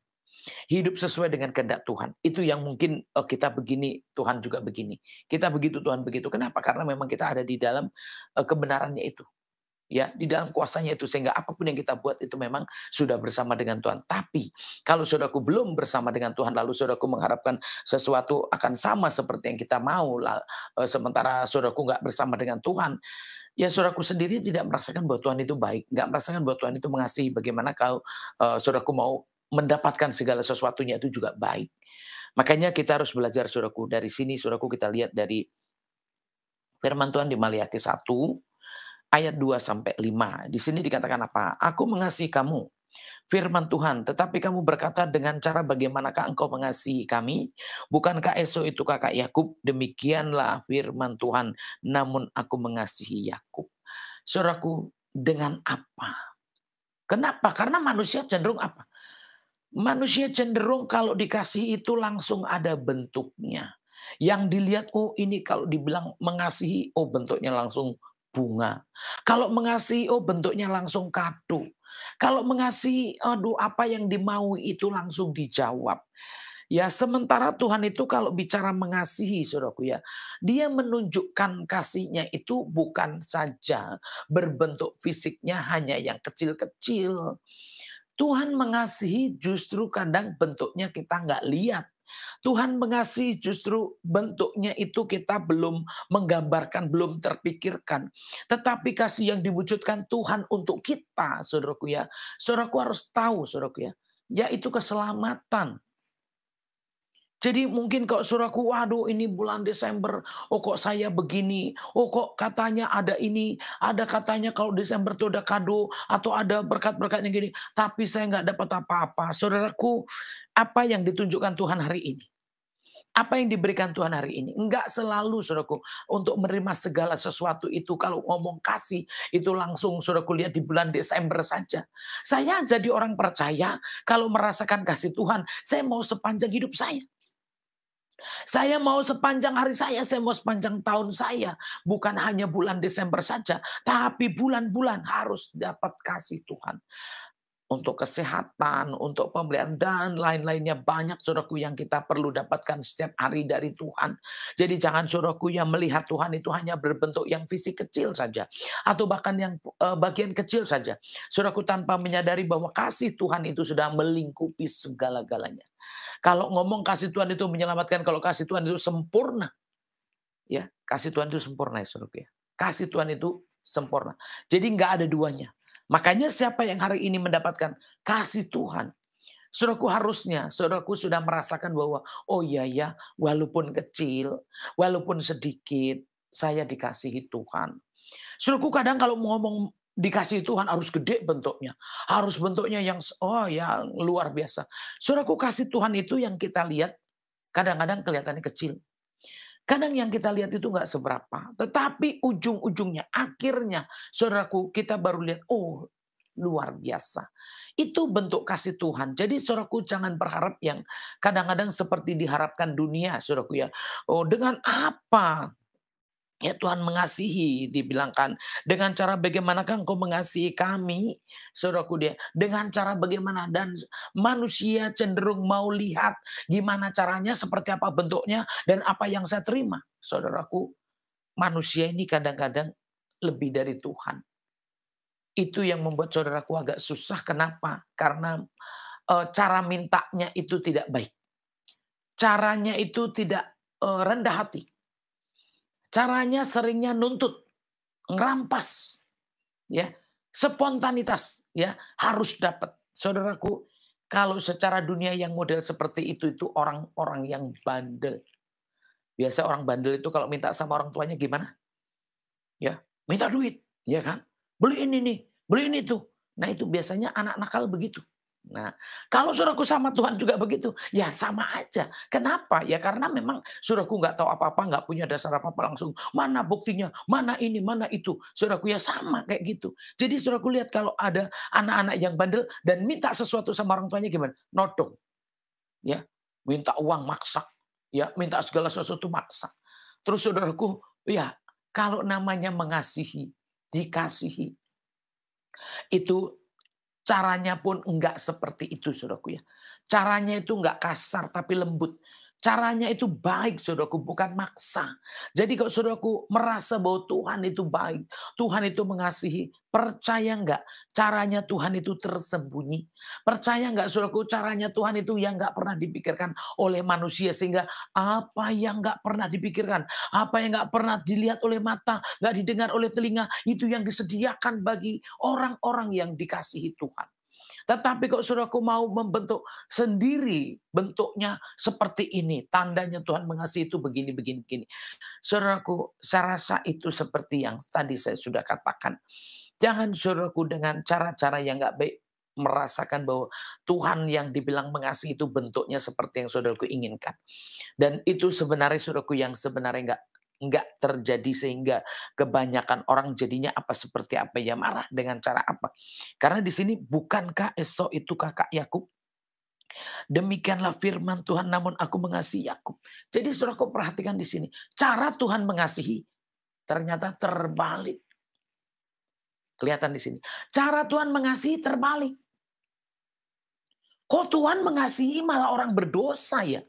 hidup sesuai dengan kehendak Tuhan, itu yang mungkin kita begini Tuhan juga begini, kita begitu Tuhan begitu. Kenapa? Karena memang kita ada di dalam kebenarannya itu. Ya, di dalam kuasanya itu, sehingga apapun yang kita buat itu memang sudah bersama dengan Tuhan. Tapi kalau saudaraku belum bersama dengan Tuhan, lalu saudaraku mengharapkan sesuatu akan sama seperti yang kita mau, sementara saudaraku nggak bersama dengan Tuhan, ya saudaraku sendiri tidak merasakan bahwa Tuhan itu baik, nggak merasakan bahwa Tuhan itu mengasihi. Bagaimana kalau saudaraku mau mendapatkan segala sesuatunya itu juga baik. Makanya kita harus belajar, saudaraku. Dari sini saudaraku kita lihat dari firman Tuhan di Maliaki 1 ayat 2 sampai 5. Di sini dikatakan apa? Aku mengasihi kamu, firman Tuhan, tetapi kamu berkata dengan cara bagaimanakah engkau mengasihi kami? Bukankah Esau itu kakak Yakub? Demikianlah firman Tuhan, namun aku mengasihi Yakub. Saudaraku, dengan apa? Kenapa? Karena manusia cenderung apa? Manusia cenderung kalau dikasih itu langsung ada bentuknya. Yang dilihat, oh ini kalau dibilang mengasihi, oh bentuknya langsung bunga. Kalau mengasihi, oh bentuknya langsung kado. Kalau mengasihi, aduh apa yang dimau itu langsung dijawab. Ya, sementara Tuhan itu kalau bicara mengasihi, saudaraku ya, Dia menunjukkan kasihnya itu bukan saja berbentuk fisiknya hanya yang kecil-kecil. Tuhan mengasihi justru kadang bentuknya kita nggak lihat. Tuhan mengasihi justru bentuknya itu kita belum menggambarkan, belum terpikirkan. Tetapi kasih yang diwujudkan Tuhan untuk kita, saudaraku ya. Saudaraku harus tahu, saudaraku ya. Yaitu keselamatan. Jadi mungkin kalau saudaraku, waduh ini bulan Desember, oh kok saya begini, oh kok katanya ada ini, ada katanya kalau Desember itu ada kado, atau ada berkat-berkatnya gini, tapi saya nggak dapat apa-apa. Saudaraku, apa yang ditunjukkan Tuhan hari ini? Apa yang diberikan Tuhan hari ini? Enggak selalu, saudaraku, untuk menerima segala sesuatu itu. Kalau ngomong kasih, itu langsung, saudaraku, lihat di bulan Desember saja. Saya jadi orang percaya, kalau merasakan kasih Tuhan, saya mau sepanjang hidup saya. Saya mau sepanjang hari saya mau sepanjang tahun saya. Bukan hanya bulan Desember saja, tapi bulan-bulan harus dapat kasih Tuhan. Untuk kesehatan, untuk pembelian, dan lain-lainnya banyak, saudaraku, yang kita perlu dapatkan setiap hari dari Tuhan. Jadi jangan, saudaraku, yang melihat Tuhan itu hanya berbentuk yang fisik kecil saja, atau bahkan yang bagian kecil saja. Saudaraku, tanpa menyadari bahwa kasih Tuhan itu sudah melingkupi segala-galanya. Kalau ngomong kasih Tuhan itu menyelamatkan, kalau kasih Tuhan itu sempurna. Ya, kasih Tuhan itu sempurna, ya, saudaraku ya. Kasih Tuhan itu sempurna. Jadi nggak ada duanya. Makanya siapa yang hari ini mendapatkan kasih Tuhan, saudaraku, harusnya saudaraku sudah merasakan bahwa oh iya ya, walaupun kecil, walaupun sedikit, saya dikasihi Tuhan. Saudaraku, kadang kalau ngomong dikasihi Tuhan harus gede bentuknya, harus bentuknya yang yang luar biasa. Saudaraku, kasih Tuhan itu yang kita lihat kadang-kadang kelihatannya kecil. Kadang yang kita lihat itu nggak seberapa. Tetapi ujung-ujungnya, akhirnya, saudaraku, kita baru lihat, oh luar biasa. Itu bentuk kasih Tuhan. Jadi saudaraku, jangan berharap yang kadang-kadang seperti diharapkan dunia, saudaraku ya. Oh, dengan apa? Ya Tuhan mengasihi, dibilangkan. Dengan cara bagaimanakah engkau mengasihi kami? Saudaraku dia. Dengan cara bagaimana? Dan manusia cenderung mau lihat gimana caranya, seperti apa bentuknya, dan apa yang saya terima. Saudaraku, manusia ini kadang-kadang lebih dari Tuhan. Itu yang membuat saudaraku agak susah. Kenapa? Karena cara mintanya itu tidak baik. Caranya itu tidak rendah hati. Caranya seringnya nuntut, ngerampas, ya, spontanitas, ya, harus dapat. Saudaraku, kalau secara dunia yang model seperti itu orang-orang yang bandel. Biasa orang bandel itu kalau minta sama orang tuanya gimana? Ya, minta duit, ya kan? Beli ini nih, beli ini tuh. Nah, itu biasanya anak nakal begitu. Nah, kalau saudaraku sama Tuhan juga begitu, ya sama aja. Kenapa? Ya karena memang saudaraku nggak tahu apa-apa, nggak punya dasar apa-apa, langsung mana buktinya, mana ini, mana itu. Saudaraku ya sama kayak gitu. Jadi saudaraku lihat kalau ada anak-anak yang bandel dan minta sesuatu sama orang tuanya gimana? Nodong. Ya, minta uang maksa. Ya, minta segala sesuatu maksa. Terus saudaraku, ya kalau namanya mengasihi, dikasihi, itu caranya pun enggak seperti itu, saudaraku ya. Caranya itu enggak kasar tapi lembut. Caranya itu baik, saudaraku, bukan maksa. Jadi kalau saudaraku merasa bahwa Tuhan itu baik, Tuhan itu mengasihi, percaya enggak caranya Tuhan itu tersembunyi? Percaya enggak, saudaraku, caranya Tuhan itu yang enggak pernah dipikirkan oleh manusia, sehingga apa yang enggak pernah dipikirkan, apa yang enggak pernah dilihat oleh mata, enggak didengar oleh telinga, itu yang disediakan bagi orang-orang yang dikasihi Tuhan. Tetapi kalau saudaraku mau membentuk sendiri bentuknya seperti ini, tandanya Tuhan mengasihi itu begini, begini, begini. Saudaraku, saya rasa itu seperti yang tadi saya sudah katakan. Jangan saudaraku dengan cara-cara yang nggak baik merasakan bahwa Tuhan yang dibilang mengasihi itu bentuknya seperti yang saudaraku inginkan. Dan itu sebenarnya saudaraku yang sebenarnya nggak terjadi, sehingga kebanyakan orang jadinya seperti apa ya, marah dengan cara apa. Karena di sini, bukankah Esau itu kakak Yakub? Demikianlah firman Tuhan, namun aku mengasihi Yakub. Jadi saudaraku perhatikan di sini, cara Tuhan mengasihi ternyata terbalik. Kelihatan di sini. Cara Tuhan mengasihi terbalik. Kok Tuhan mengasihi malah orang berdosa ya?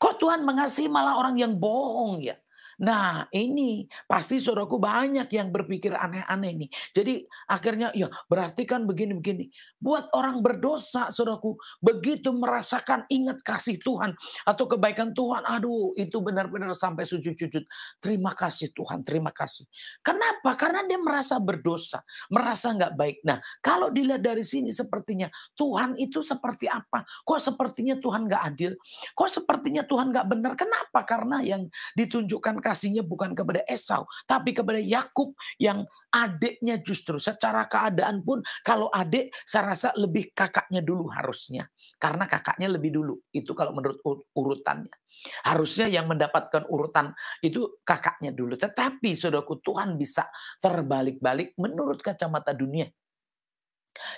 Kok Tuhan mengasihi malah orang yang bohong ya? Nah, ini pasti saudaraku banyak yang berpikir aneh-aneh nih. Jadi akhirnya ya berarti kan begini-begini. Buat orang berdosa saudaraku, begitu merasakan ingat kasih Tuhan atau kebaikan Tuhan, aduh itu benar-benar sampai sujud-sujud. Terima kasih Tuhan, terima kasih. Kenapa? Karena dia merasa berdosa, merasa nggak baik. Nah, kalau dilihat dari sini sepertinya Tuhan itu seperti apa? Kok sepertinya Tuhan nggak adil? Kok sepertinya Tuhan nggak benar? Kenapa? Karena yang ditunjukkan kasihnya bukan kepada Esau, tapi kepada Yakub yang adiknya justru secara keadaan pun kalau adik saya rasa lebih kakaknya dulu harusnya. Karena kakaknya lebih dulu. Itu kalau menurut urutannya. Harusnya yang mendapatkan urutan itu kakaknya dulu. Tetapi saudaraku Tuhan bisa terbalik-balik menurut kacamata dunia.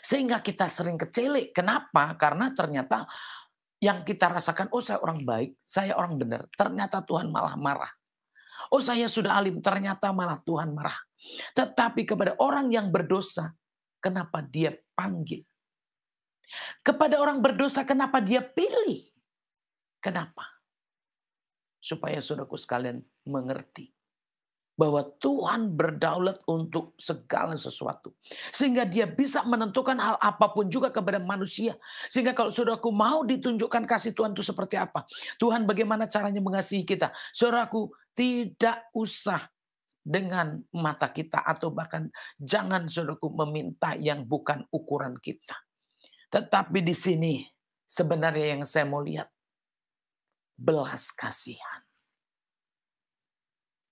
Sehingga kita sering kecelik. Kenapa? Karena ternyata yang kita rasakan, oh saya orang baik, saya orang benar. Ternyata Tuhan malah marah. Oh saya sudah alim, ternyata malah Tuhan marah. Tetapi kepada orang yang berdosa, kenapa dia panggil? Kepada orang berdosa, kenapa dia pilih? Kenapa? Supaya saudaraku sekalian mengerti bahwa Tuhan berdaulat untuk segala sesuatu. Sehingga dia bisa menentukan hal apapun juga kepada manusia. Sehingga kalau saudaraku mau ditunjukkan kasih Tuhan itu seperti apa. Tuhan bagaimana caranya mengasihi kita. Saudaraku tidak usah dengan mata kita atau bahkan jangan saudaraku meminta yang bukan ukuran kita. Tetapi di sini sebenarnya yang saya mau lihat belas kasihan.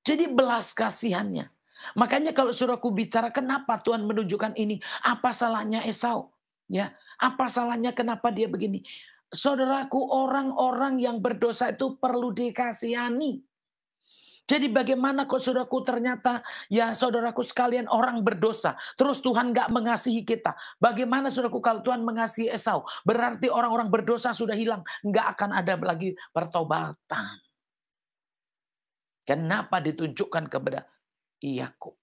Jadi belas kasihannya. Makanya kalau saudaraku bicara kenapa Tuhan menunjukkan ini, apa salahnya Esau? Ya, apa salahnya kenapa dia begini? Saudaraku, orang-orang yang berdosa itu perlu dikasihani. Jadi bagaimana kok saudaraku ternyata ya saudaraku sekalian orang berdosa. Terus Tuhan gak mengasihi kita. Bagaimana saudaraku kalau Tuhan mengasihi Esau? Berarti orang-orang berdosa sudah hilang. Gak akan ada lagi pertobatan. Kenapa ditunjukkan kepada Yakub?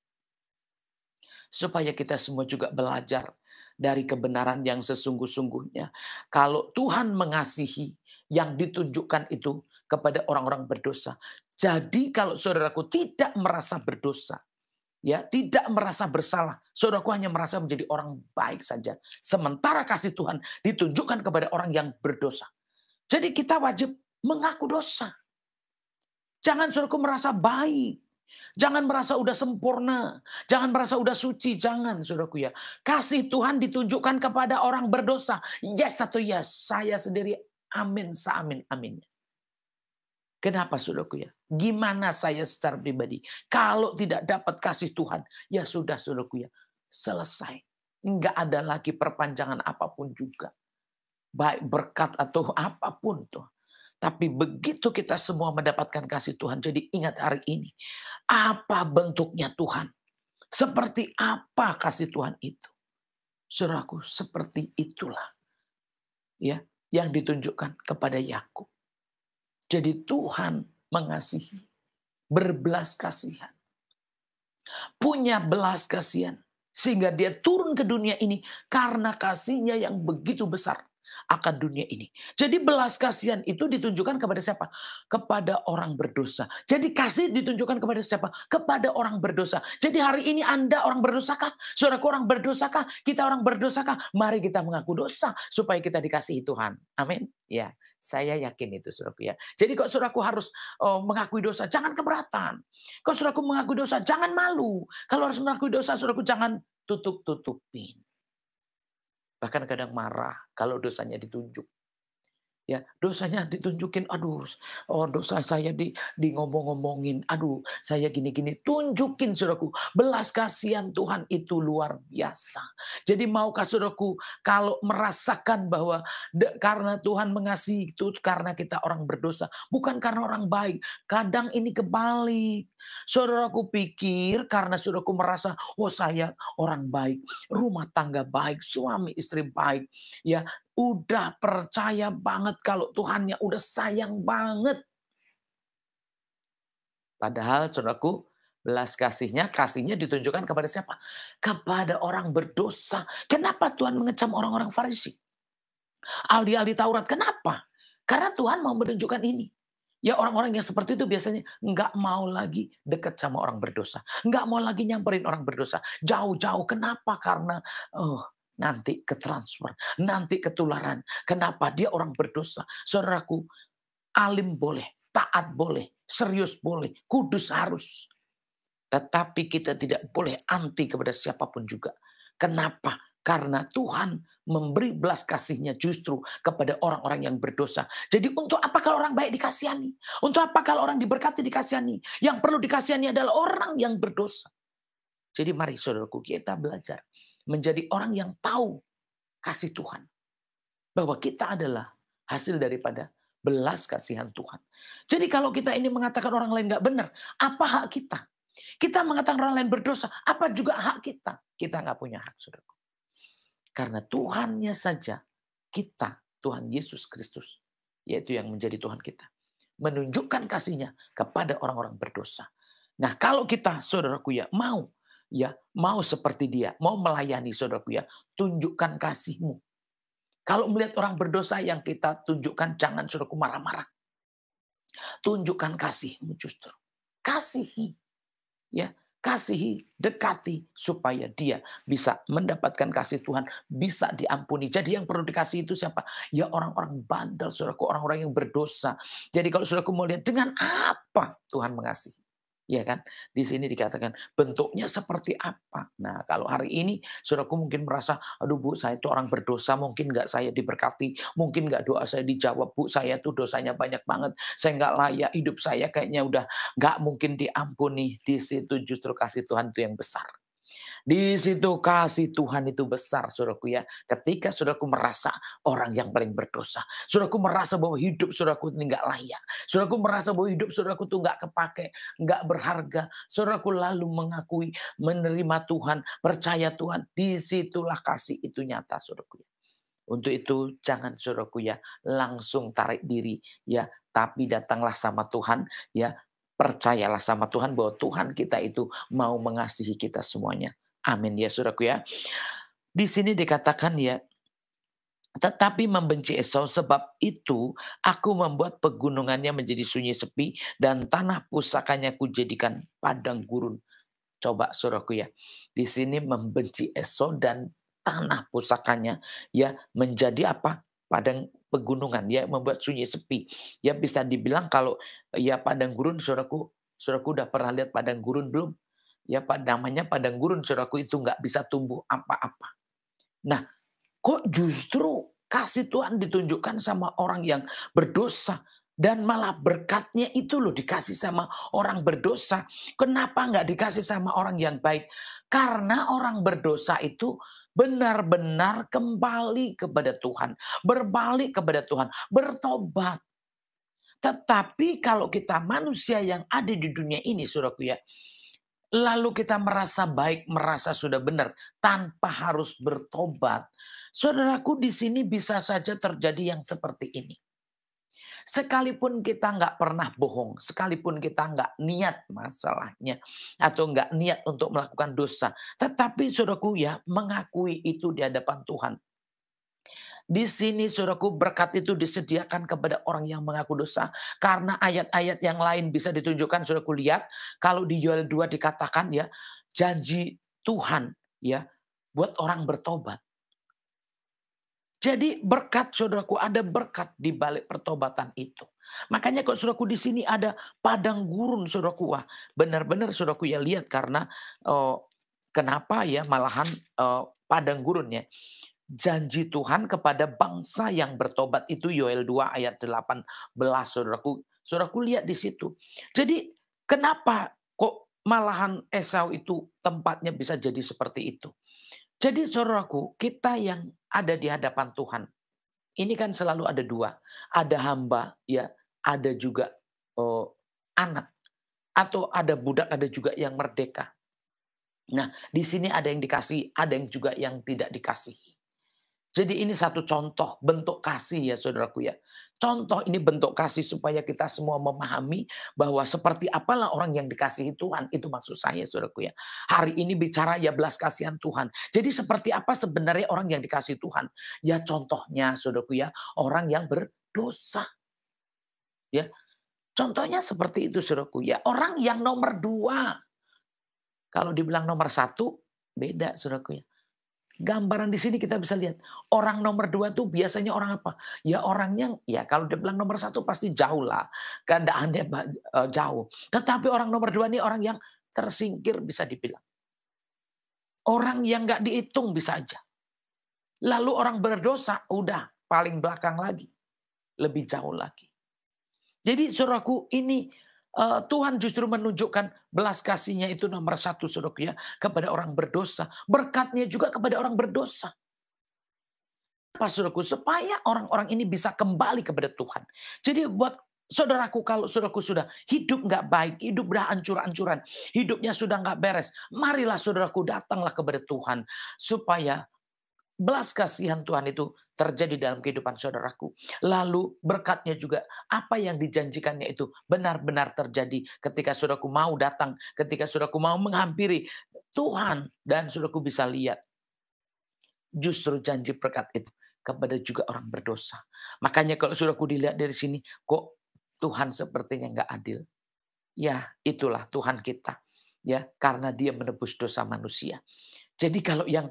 Supaya kita semua juga belajar dari kebenaran yang sesungguh-sungguhnya. Kalau Tuhan mengasihi yang ditunjukkan itu kepada orang-orang berdosa. Jadi kalau saudaraku tidak merasa berdosa, ya tidak merasa bersalah, saudaraku hanya merasa menjadi orang baik saja. Sementara kasih Tuhan ditunjukkan kepada orang yang berdosa. Jadi kita wajib mengaku dosa. Jangan saudaraku merasa baik. Jangan merasa udah sempurna. Jangan merasa udah suci. Jangan saudaraku ya. Kasih Tuhan ditunjukkan kepada orang berdosa. Yes atau yes. Saya sendiri amin seamin aminnya. Kenapa saudaraku ya? Gimana saya secara pribadi? Kalau tidak dapat kasih Tuhan. Ya sudah saudaraku ya. Selesai. Enggak ada lagi perpanjangan apapun juga. Baik berkat atau apapun tuh. Tapi begitu kita semua mendapatkan kasih Tuhan. Jadi ingat hari ini. Apa bentuknya Tuhan? Seperti apa kasih Tuhan itu? Saudaraku, seperti itulah. Ya, yang ditunjukkan kepada Yakub. Jadi Tuhan mengasihi. Berbelas kasihan. Punya belas kasihan. Sehingga dia turun ke dunia ini. Karena kasihnya yang begitu besar akan dunia ini. Jadi belas kasihan itu ditunjukkan kepada siapa? Kepada orang berdosa. Jadi kasih ditunjukkan kepada siapa? Kepada orang berdosa. Jadi hari ini Anda orang berdosakah? Saudaraku orang berdosakah? Kita orang berdosakah? Mari kita mengaku dosa supaya kita dikasihi Tuhan. Amin. Ya, saya yakin itu saudaraku ya. Jadi kok saudaraku harus mengakui dosa, jangan keberatan. Kok saudaraku mengakui dosa, jangan malu. Kalau harus mengakui dosa, saudaraku jangan tutup-tutupin. Bahkan kadang marah kalau dosanya ditunjuk. Ya, dosanya ditunjukin, aduh, oh dosa saya di ngomong-ngomongin, aduh, saya gini-gini. Tunjukin saudaraku, belas kasihan Tuhan itu luar biasa. Jadi maukah saudaraku kalau merasakan bahwa karena Tuhan mengasihi itu karena kita orang berdosa, bukan karena orang baik. Kadang ini kebalik. Saudaraku pikir karena saudaraku merasa, oh saya orang baik, rumah tangga baik, suami istri baik, ya. Udah percaya banget kalau Tuhannya udah sayang banget. Padahal saudaraku, belas kasihnya ditunjukkan kepada siapa? Kepada orang berdosa. Kenapa Tuhan mengecam orang-orang Farisi? Ahli-ahli Taurat, kenapa? Karena Tuhan mau menunjukkan ini. Ya orang-orang yang seperti itu biasanya nggak mau lagi dekat sama orang berdosa. Nggak mau lagi nyamperin orang berdosa. Jauh-jauh. Kenapa? Karena nanti ketransfer. Nanti ketularan. Kenapa? Dia orang berdosa. Saudaraku, alim boleh. Taat boleh. Serius boleh. Kudus harus. Tetapi kita tidak boleh anti kepada siapapun juga. Kenapa? Karena Tuhan memberi belas kasihnya justru kepada orang-orang yang berdosa. Jadi untuk apa kalau orang baik dikasihani? Untuk apa kalau orang diberkati dikasihani? Yang perlu dikasihani adalah orang yang berdosa. Jadi mari saudaraku kita belajar menjadi orang yang tahu kasih Tuhan. Bahwa kita adalah hasil daripada belas kasihan Tuhan. Jadi kalau kita ini mengatakan orang lain gak benar, apa hak kita? Kita mengatakan orang lain berdosa, apa juga hak kita? Kita gak punya hak, saudaraku. Karena Tuhannya saja kita, Tuhan Yesus Kristus, yaitu yang menjadi Tuhan kita, menunjukkan kasihnya kepada orang-orang berdosa. Nah kalau kita saudaraku mau seperti dia, mau melayani saudaraku tunjukkan kasihmu. Kalau melihat orang berdosa yang kita tunjukkan, jangan saudaraku marah-marah. Tunjukkan kasihmu justru. Kasihi. Ya, kasihi, dekati supaya dia bisa mendapatkan kasih Tuhan, bisa diampuni. Jadi yang perlu dikasih itu siapa? Ya orang-orang bandel, saudaraku, orang-orang yang berdosa. Jadi kalau saudaraku mau lihat dengan apa Tuhan mengasihi. Ya kan? Di sini dikatakan bentuknya seperti apa. Nah, kalau hari ini saudaraku mungkin merasa, aduh Bu, saya itu orang berdosa, mungkin nggak saya diberkati, mungkin nggak doa saya dijawab, Bu, saya tuh dosanya banyak banget, saya nggak layak, hidup saya kayaknya udah nggak mungkin diampuni. Di situ justru kasih Tuhan itu yang besar. Di situ kasih Tuhan itu besar, saudaraku ya. Ketika saudaraku merasa orang yang paling berdosa. Saudaraku merasa bahwa hidup saudaraku ini nggak layak. Saudaraku merasa bahwa hidup saudaraku itu nggak kepake, nggak berharga. Saudaraku lalu mengakui, menerima Tuhan, percaya Tuhan. Disitulah kasih itu nyata, saudaraku ya. Untuk itu jangan saudaraku ya langsung tarik diri ya, tapi datanglah sama Tuhan ya. Percayalah sama Tuhan bahwa Tuhan kita itu mau mengasihi kita semuanya. Amin ya saudaraku ya. Di sini dikatakan ya, tetapi membenci Esau, sebab itu aku membuat pegunungannya menjadi sunyi sepi dan tanah pusakanya kujadikan padang gurun. Coba saudaraku ya. Di sini membenci Esau dan tanah pusakanya ya menjadi apa? Padang pegunungan ya, membuat sunyi sepi. Ya bisa dibilang kalau ya padang gurun, saudaraku udah pernah lihat padang gurun belum? Ya namanya padang gurun, saudaraku, itu nggak bisa tumbuh apa-apa. Nah, kok justru kasih Tuhan ditunjukkan sama orang yang berdosa dan malah berkatnya itu loh dikasih sama orang berdosa. Kenapa nggak dikasih sama orang yang baik? Karena orang berdosa itu benar-benar kembali kepada Tuhan, berbalik kepada Tuhan, bertobat. Tetapi kalau kita manusia yang ada di dunia ini, saudaraku ya, lalu kita merasa baik, merasa sudah benar, tanpa harus bertobat. Saudaraku, di sini bisa saja terjadi yang seperti ini. Sekalipun kita nggak pernah bohong, sekalipun kita nggak niat masalahnya, atau nggak niat untuk melakukan dosa, tetapi saudaraku ya mengakui itu di hadapan Tuhan. Di sini saudaraku berkat itu disediakan kepada orang yang mengaku dosa. Karena ayat-ayat yang lain bisa ditunjukkan, saudaraku lihat. Kalau di Yoel 2 dikatakan ya, janji Tuhan ya buat orang bertobat. Jadi berkat saudaraku, ada berkat di balik pertobatan itu. Makanya kalau saudaraku di sini ada padang gurun saudaraku. Wah, benar-benar saudaraku ya lihat karena kenapa ya malahan padang gurunnya. Janji Tuhan kepada bangsa yang bertobat itu Yoel 2 ayat 18 saudaraku. Saudaraku lihat di situ. Jadi kenapa kok malahan Esau itu tempatnya bisa jadi seperti itu? Jadi saudaraku, kita yang ada di hadapan Tuhan, ini kan selalu ada dua. Ada hamba, ya, ada juga anak. Atau ada budak, ada juga yang merdeka. Nah, di sini ada yang dikasih, ada yang juga yang tidak dikasihi. Jadi ini satu contoh bentuk kasih ya saudaraku ya. Contoh ini bentuk kasih supaya kita semua memahami bahwa seperti apalah orang yang dikasihi Tuhan. Itu maksud saya saudaraku ya. Hari ini bicara ya belas kasihan Tuhan. Jadi seperti apa sebenarnya orang yang dikasihi Tuhan? Ya contohnya saudaraku ya, orang yang berdosa. Ya. Contohnya seperti itu saudaraku ya. Orang yang nomor 2. Kalau dibilang nomor 1 beda saudaraku ya. Gambaran di sini kita bisa lihat. Orang nomor 2 tuh biasanya orang apa? Ya orang yang ya kalau dibilang nomor 1 pasti jauh lah. Keadaannya jauh. Tetapi orang nomor 2 ini orang yang tersingkir bisa dibilang. Orang yang gak dihitung bisa aja. Lalu orang berdosa udah paling belakang lagi. Lebih jauh lagi. Jadi saudaraku ini Tuhan justru menunjukkan belas kasihnya itu nomor 1 saudaraku ya. Kepada orang berdosa. Berkatnya juga kepada orang berdosa. Apa saudaraku? Supaya orang-orang ini bisa kembali kepada Tuhan. Jadi buat saudaraku, kalau saudaraku sudah hidup nggak baik, hidup udah hancur-hancuran, hidupnya sudah nggak beres. Marilah saudaraku datanglah kepada Tuhan. Supaya belas kasihan Tuhan itu terjadi dalam kehidupan saudaraku. Lalu berkatnya juga apa yang dijanjikannya itu benar-benar terjadi ketika saudaraku mau datang, ketika saudaraku mau menghampiri Tuhan. Dan saudaraku bisa lihat justru janji berkat itu kepada juga orang berdosa. Makanya kalau saudaraku dilihat dari sini, kok Tuhan sepertinya nggak adil. Ya itulah Tuhan kita. Ya, karena dia menebus dosa manusia. Jadi kalau yang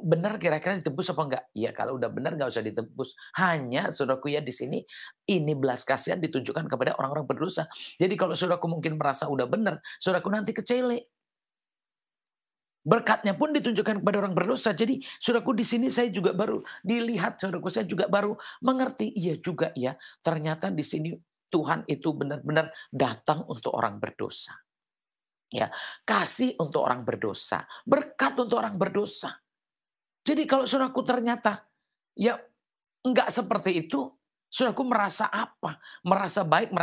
benar kira-kira ditebus apa enggak? Ya kalau udah benar nggak usah ditebus. Hanya saudaraku ya di sini ini belas kasihan ditunjukkan kepada orang-orang berdosa. Jadi kalau saudaraku mungkin merasa udah benar, saudaraku nanti kecele. Berkatnya pun ditunjukkan kepada orang berdosa. Jadi saudaraku di sini saya juga baru dilihat, saudaraku saya juga baru mengerti. Iya juga ya, ternyata di sini Tuhan itu benar-benar datang untuk orang berdosa. Ya, kasih untuk orang berdosa, berkat untuk orang berdosa. Jadi kalau saudaraku ternyata ya enggak seperti itu, saudaraku merasa apa? Merasa baik.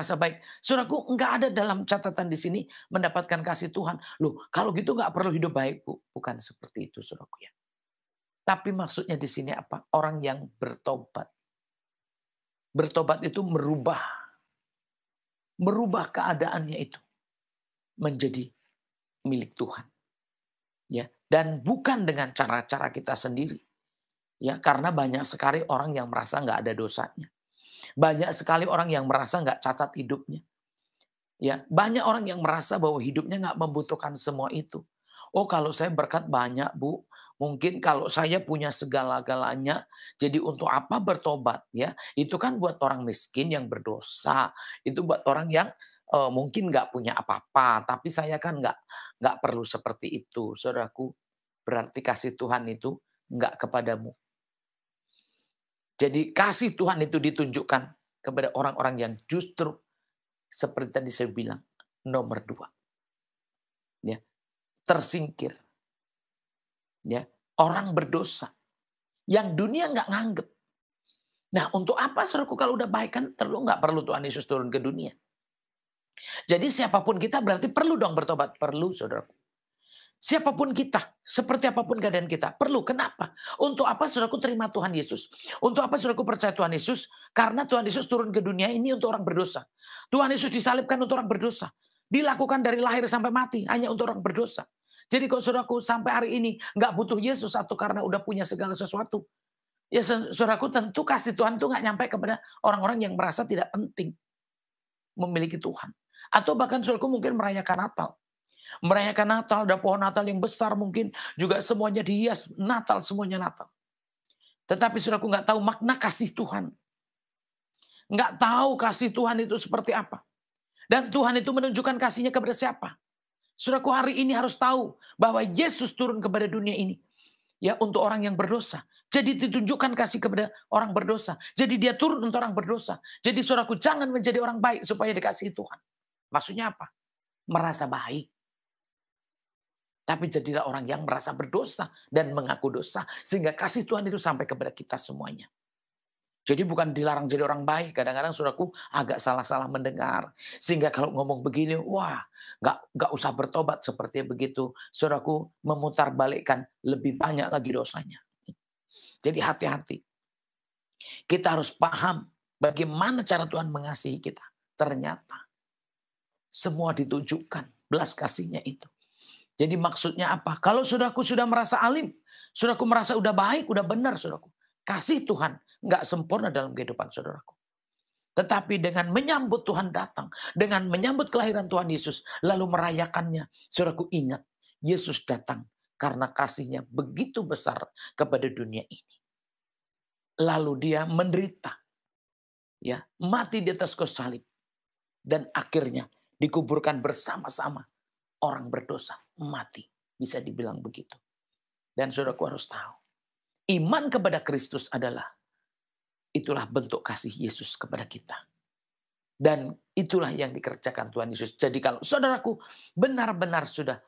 Saudaraku enggak ada dalam catatan di sini mendapatkan kasih Tuhan. Loh, kalau gitu enggak perlu hidup baik, Bu. Bukan seperti itu, saudaraku ya. Tapi maksudnya di sini apa? Orang yang bertobat. Bertobat itu merubah keadaannya itu menjadi milik Tuhan. Ya, dan bukan dengan cara-cara kita sendiri. Ya, karena banyak sekali orang yang merasa nggak ada dosanya. Banyak sekali orang yang merasa nggak cacat hidupnya. Ya, banyak orang yang merasa bahwa hidupnya nggak membutuhkan semua itu. Oh, kalau saya berkat banyak, Bu. Mungkin kalau saya punya segala-galanya, jadi untuk apa bertobat ya? Itu kan buat orang miskin yang berdosa. Itu buat orang yang mungkin nggak punya apa-apa, tapi saya kan nggak perlu seperti itu, saudaraku. Berarti kasih Tuhan itu nggak kepadamu. Jadi kasih Tuhan itu ditunjukkan kepada orang-orang yang justru seperti tadi saya bilang nomor 2, ya tersingkir, ya orang berdosa yang dunia nggak nganggep. Nah untuk apa saudaraku kalau udah baik kan nggak perlu Tuhan Yesus turun ke dunia. Jadi siapapun kita berarti perlu dong bertobat. Perlu saudaraku. Siapapun kita, seperti apapun keadaan kita. Perlu. Kenapa? Untuk apa saudaraku terima Tuhan Yesus? Untuk apa saudaraku percaya Tuhan Yesus? Karena Tuhan Yesus turun ke dunia ini untuk orang berdosa. Tuhan Yesus disalibkan untuk orang berdosa. Dilakukan dari lahir sampai mati hanya untuk orang berdosa. Jadi kalau saudaraku sampai hari ini nggak butuh Yesus atau karena udah punya segala sesuatu. Ya saudaraku tentu kasih Tuhan itu nggak nyampe kepada orang-orang yang merasa tidak penting memiliki Tuhan. Atau bahkan saudaraku mungkin merayakan Natal. Merayakan Natal, ada pohon Natal yang besar mungkin. Juga semuanya dihias Natal, semuanya Natal. Tetapi saudaraku nggak tahu makna kasih Tuhan. Nggak tahu kasih Tuhan itu seperti apa. Dan Tuhan itu menunjukkan kasihnya kepada siapa. Saudaraku hari ini harus tahu bahwa Yesus turun kepada dunia ini. Ya untuk orang yang berdosa. Jadi ditunjukkan kasih kepada orang berdosa. Jadi dia turun untuk orang berdosa. Jadi saudaraku jangan menjadi orang baik supaya dikasihi Tuhan. Maksudnya apa? Merasa baik. Tapi jadilah orang yang merasa berdosa dan mengaku dosa. Sehingga kasih Tuhan itu sampai kepada kita semuanya. Jadi bukan dilarang jadi orang baik. Kadang-kadang saudaraku agak salah-salah mendengar. Sehingga kalau ngomong begini, wah gak usah bertobat seperti begitu. Saudaraku memutarbalikkan lebih banyak lagi dosanya. Jadi hati-hati. Kita harus paham bagaimana cara Tuhan mengasihi kita. Ternyata semua ditunjukkan belas kasihnya itu. Jadi maksudnya apa? Kalau saudaraku sudah merasa alim, saudaraku merasa udah baik, udah benar saudaraku. Kasih Tuhan nggak sempurna dalam kehidupan saudaraku. Tetapi dengan menyambut Tuhan datang, dengan menyambut kelahiran Tuhan Yesus, lalu merayakannya, saudaraku ingat, Yesus datang karena kasihnya begitu besar kepada dunia ini. Lalu dia menderita, ya, mati di atas kayu salib, dan akhirnya dikuburkan bersama-sama orang berdosa, mati, bisa dibilang begitu. Dan saudaraku harus tahu, iman kepada Kristus itulah bentuk kasih Yesus kepada kita. Dan itulah yang dikerjakan Tuhan Yesus. Jadi kalau saudaraku benar-benar sudah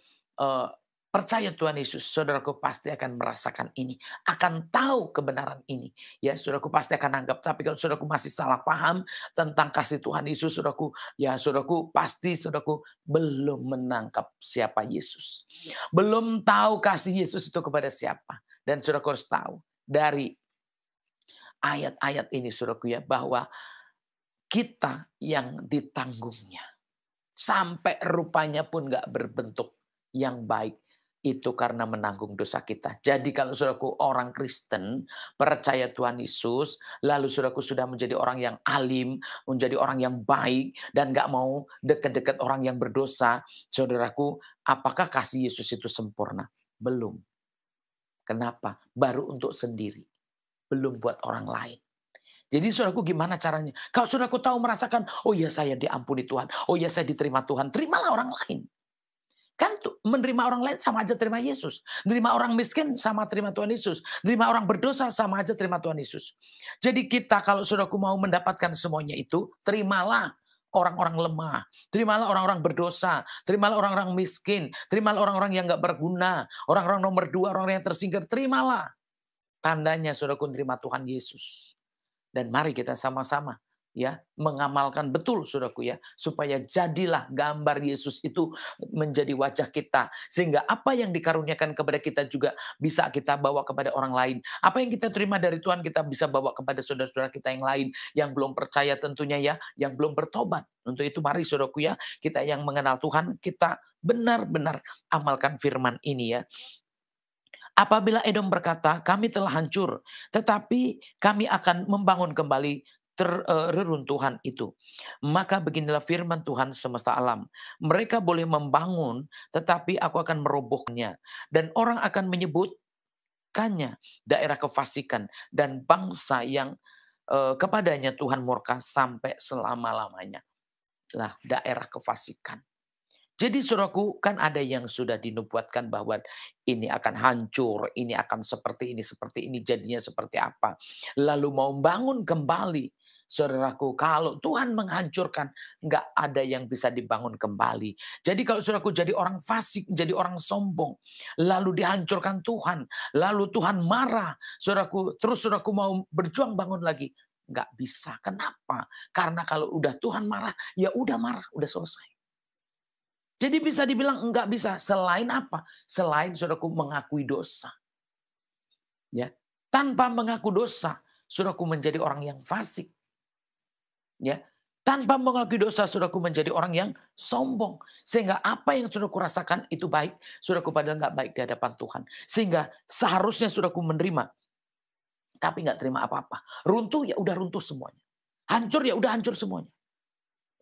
percaya Tuhan Yesus, saudaraku pasti akan merasakan ini, akan tahu kebenaran ini. Ya, saudaraku pasti akan anggap. Tapi kalau saudaraku masih salah paham tentang kasih Tuhan Yesus, saudaraku pasti belum menangkap siapa Yesus. Belum tahu kasih Yesus itu kepada siapa. Dan saudaraku harus tahu dari ayat-ayat ini, saudaraku, ya, bahwa kita yang ditanggungnya sampai rupanya pun gak berbentuk yang baik, itu karena menanggung dosa kita. Jadi kalau saudaraku orang Kristen percaya Tuhan Yesus, lalu saudaraku sudah menjadi orang yang alim, menjadi orang yang baik, dan gak mau dekat-dekat orang yang berdosa, saudaraku, apakah kasih Yesus itu sempurna? Belum. Kenapa? Baru untuk sendiri. Belum buat orang lain. Jadi saudaraku gimana caranya? Kalau saudaraku tahu merasakan, oh ya saya diampuni Tuhan, oh ya saya diterima Tuhan, terimalah orang lain. Kan menerima orang lain sama aja terima Yesus. Menerima orang miskin sama terima Tuhan Yesus. Menerima orang berdosa sama aja terima Tuhan Yesus. Jadi kita kalau saudaraku mau mendapatkan semuanya itu, terimalah orang-orang lemah. Terimalah orang-orang berdosa. Terimalah orang-orang miskin. Terimalah orang-orang yang gak berguna. Orang-orang nomor 2, orang yang tersingkir. Terimalah. Tandanya saudaraku terima Tuhan Yesus. Dan mari kita sama-sama ya mengamalkan betul saudaraku ya, supaya jadilah gambar Yesus itu menjadi wajah kita, sehingga apa yang dikaruniakan kepada kita juga bisa kita bawa kepada orang lain. Apa yang kita terima dari Tuhan kita bisa bawa kepada saudara-saudara kita yang lain yang belum percaya tentunya ya, yang belum bertobat. Untuk itu mari saudaraku ya, kita yang mengenal Tuhan, kita benar-benar amalkan firman ini ya. Apabila Edom berkata, kami telah hancur, tetapi kami akan membangun kembali reruntuhan itu. Maka beginilah firman Tuhan semesta alam. Mereka boleh membangun, tetapi aku akan merobohnya. Dan orang akan menyebutkannya daerah kefasikan dan bangsa yang kepadanya Tuhan murka sampai selama-lamanya. Lah, daerah kefasikan. Jadi saudaraku, kan ada yang sudah dinubuatkan bahwa ini akan hancur, ini akan seperti ini, jadinya seperti apa. Lalu mau bangun kembali. Saudaraku, kalau Tuhan menghancurkan, nggak ada yang bisa dibangun kembali. Jadi kalau saudaraku jadi orang fasik, jadi orang sombong, lalu dihancurkan Tuhan, lalu Tuhan marah, saudaraku, terus saudaraku mau berjuang bangun lagi, nggak bisa. Kenapa? Karena kalau udah Tuhan marah, ya udah marah, udah selesai. Jadi bisa dibilang enggak bisa. Selain apa? Selain saudaraku mengakui dosa. Ya, tanpa mengaku dosa, saudaraku menjadi orang yang fasik. Ya, tanpa mengakui dosa, saudaraku menjadi orang yang sombong. Sehingga apa yang saudaraku rasakan itu baik, saudaraku padahal enggak baik di hadapan Tuhan. Sehingga seharusnya saudaraku menerima, tapi enggak terima apa-apa. Runtuh ya udah runtuh semuanya. Hancur ya udah hancur semuanya.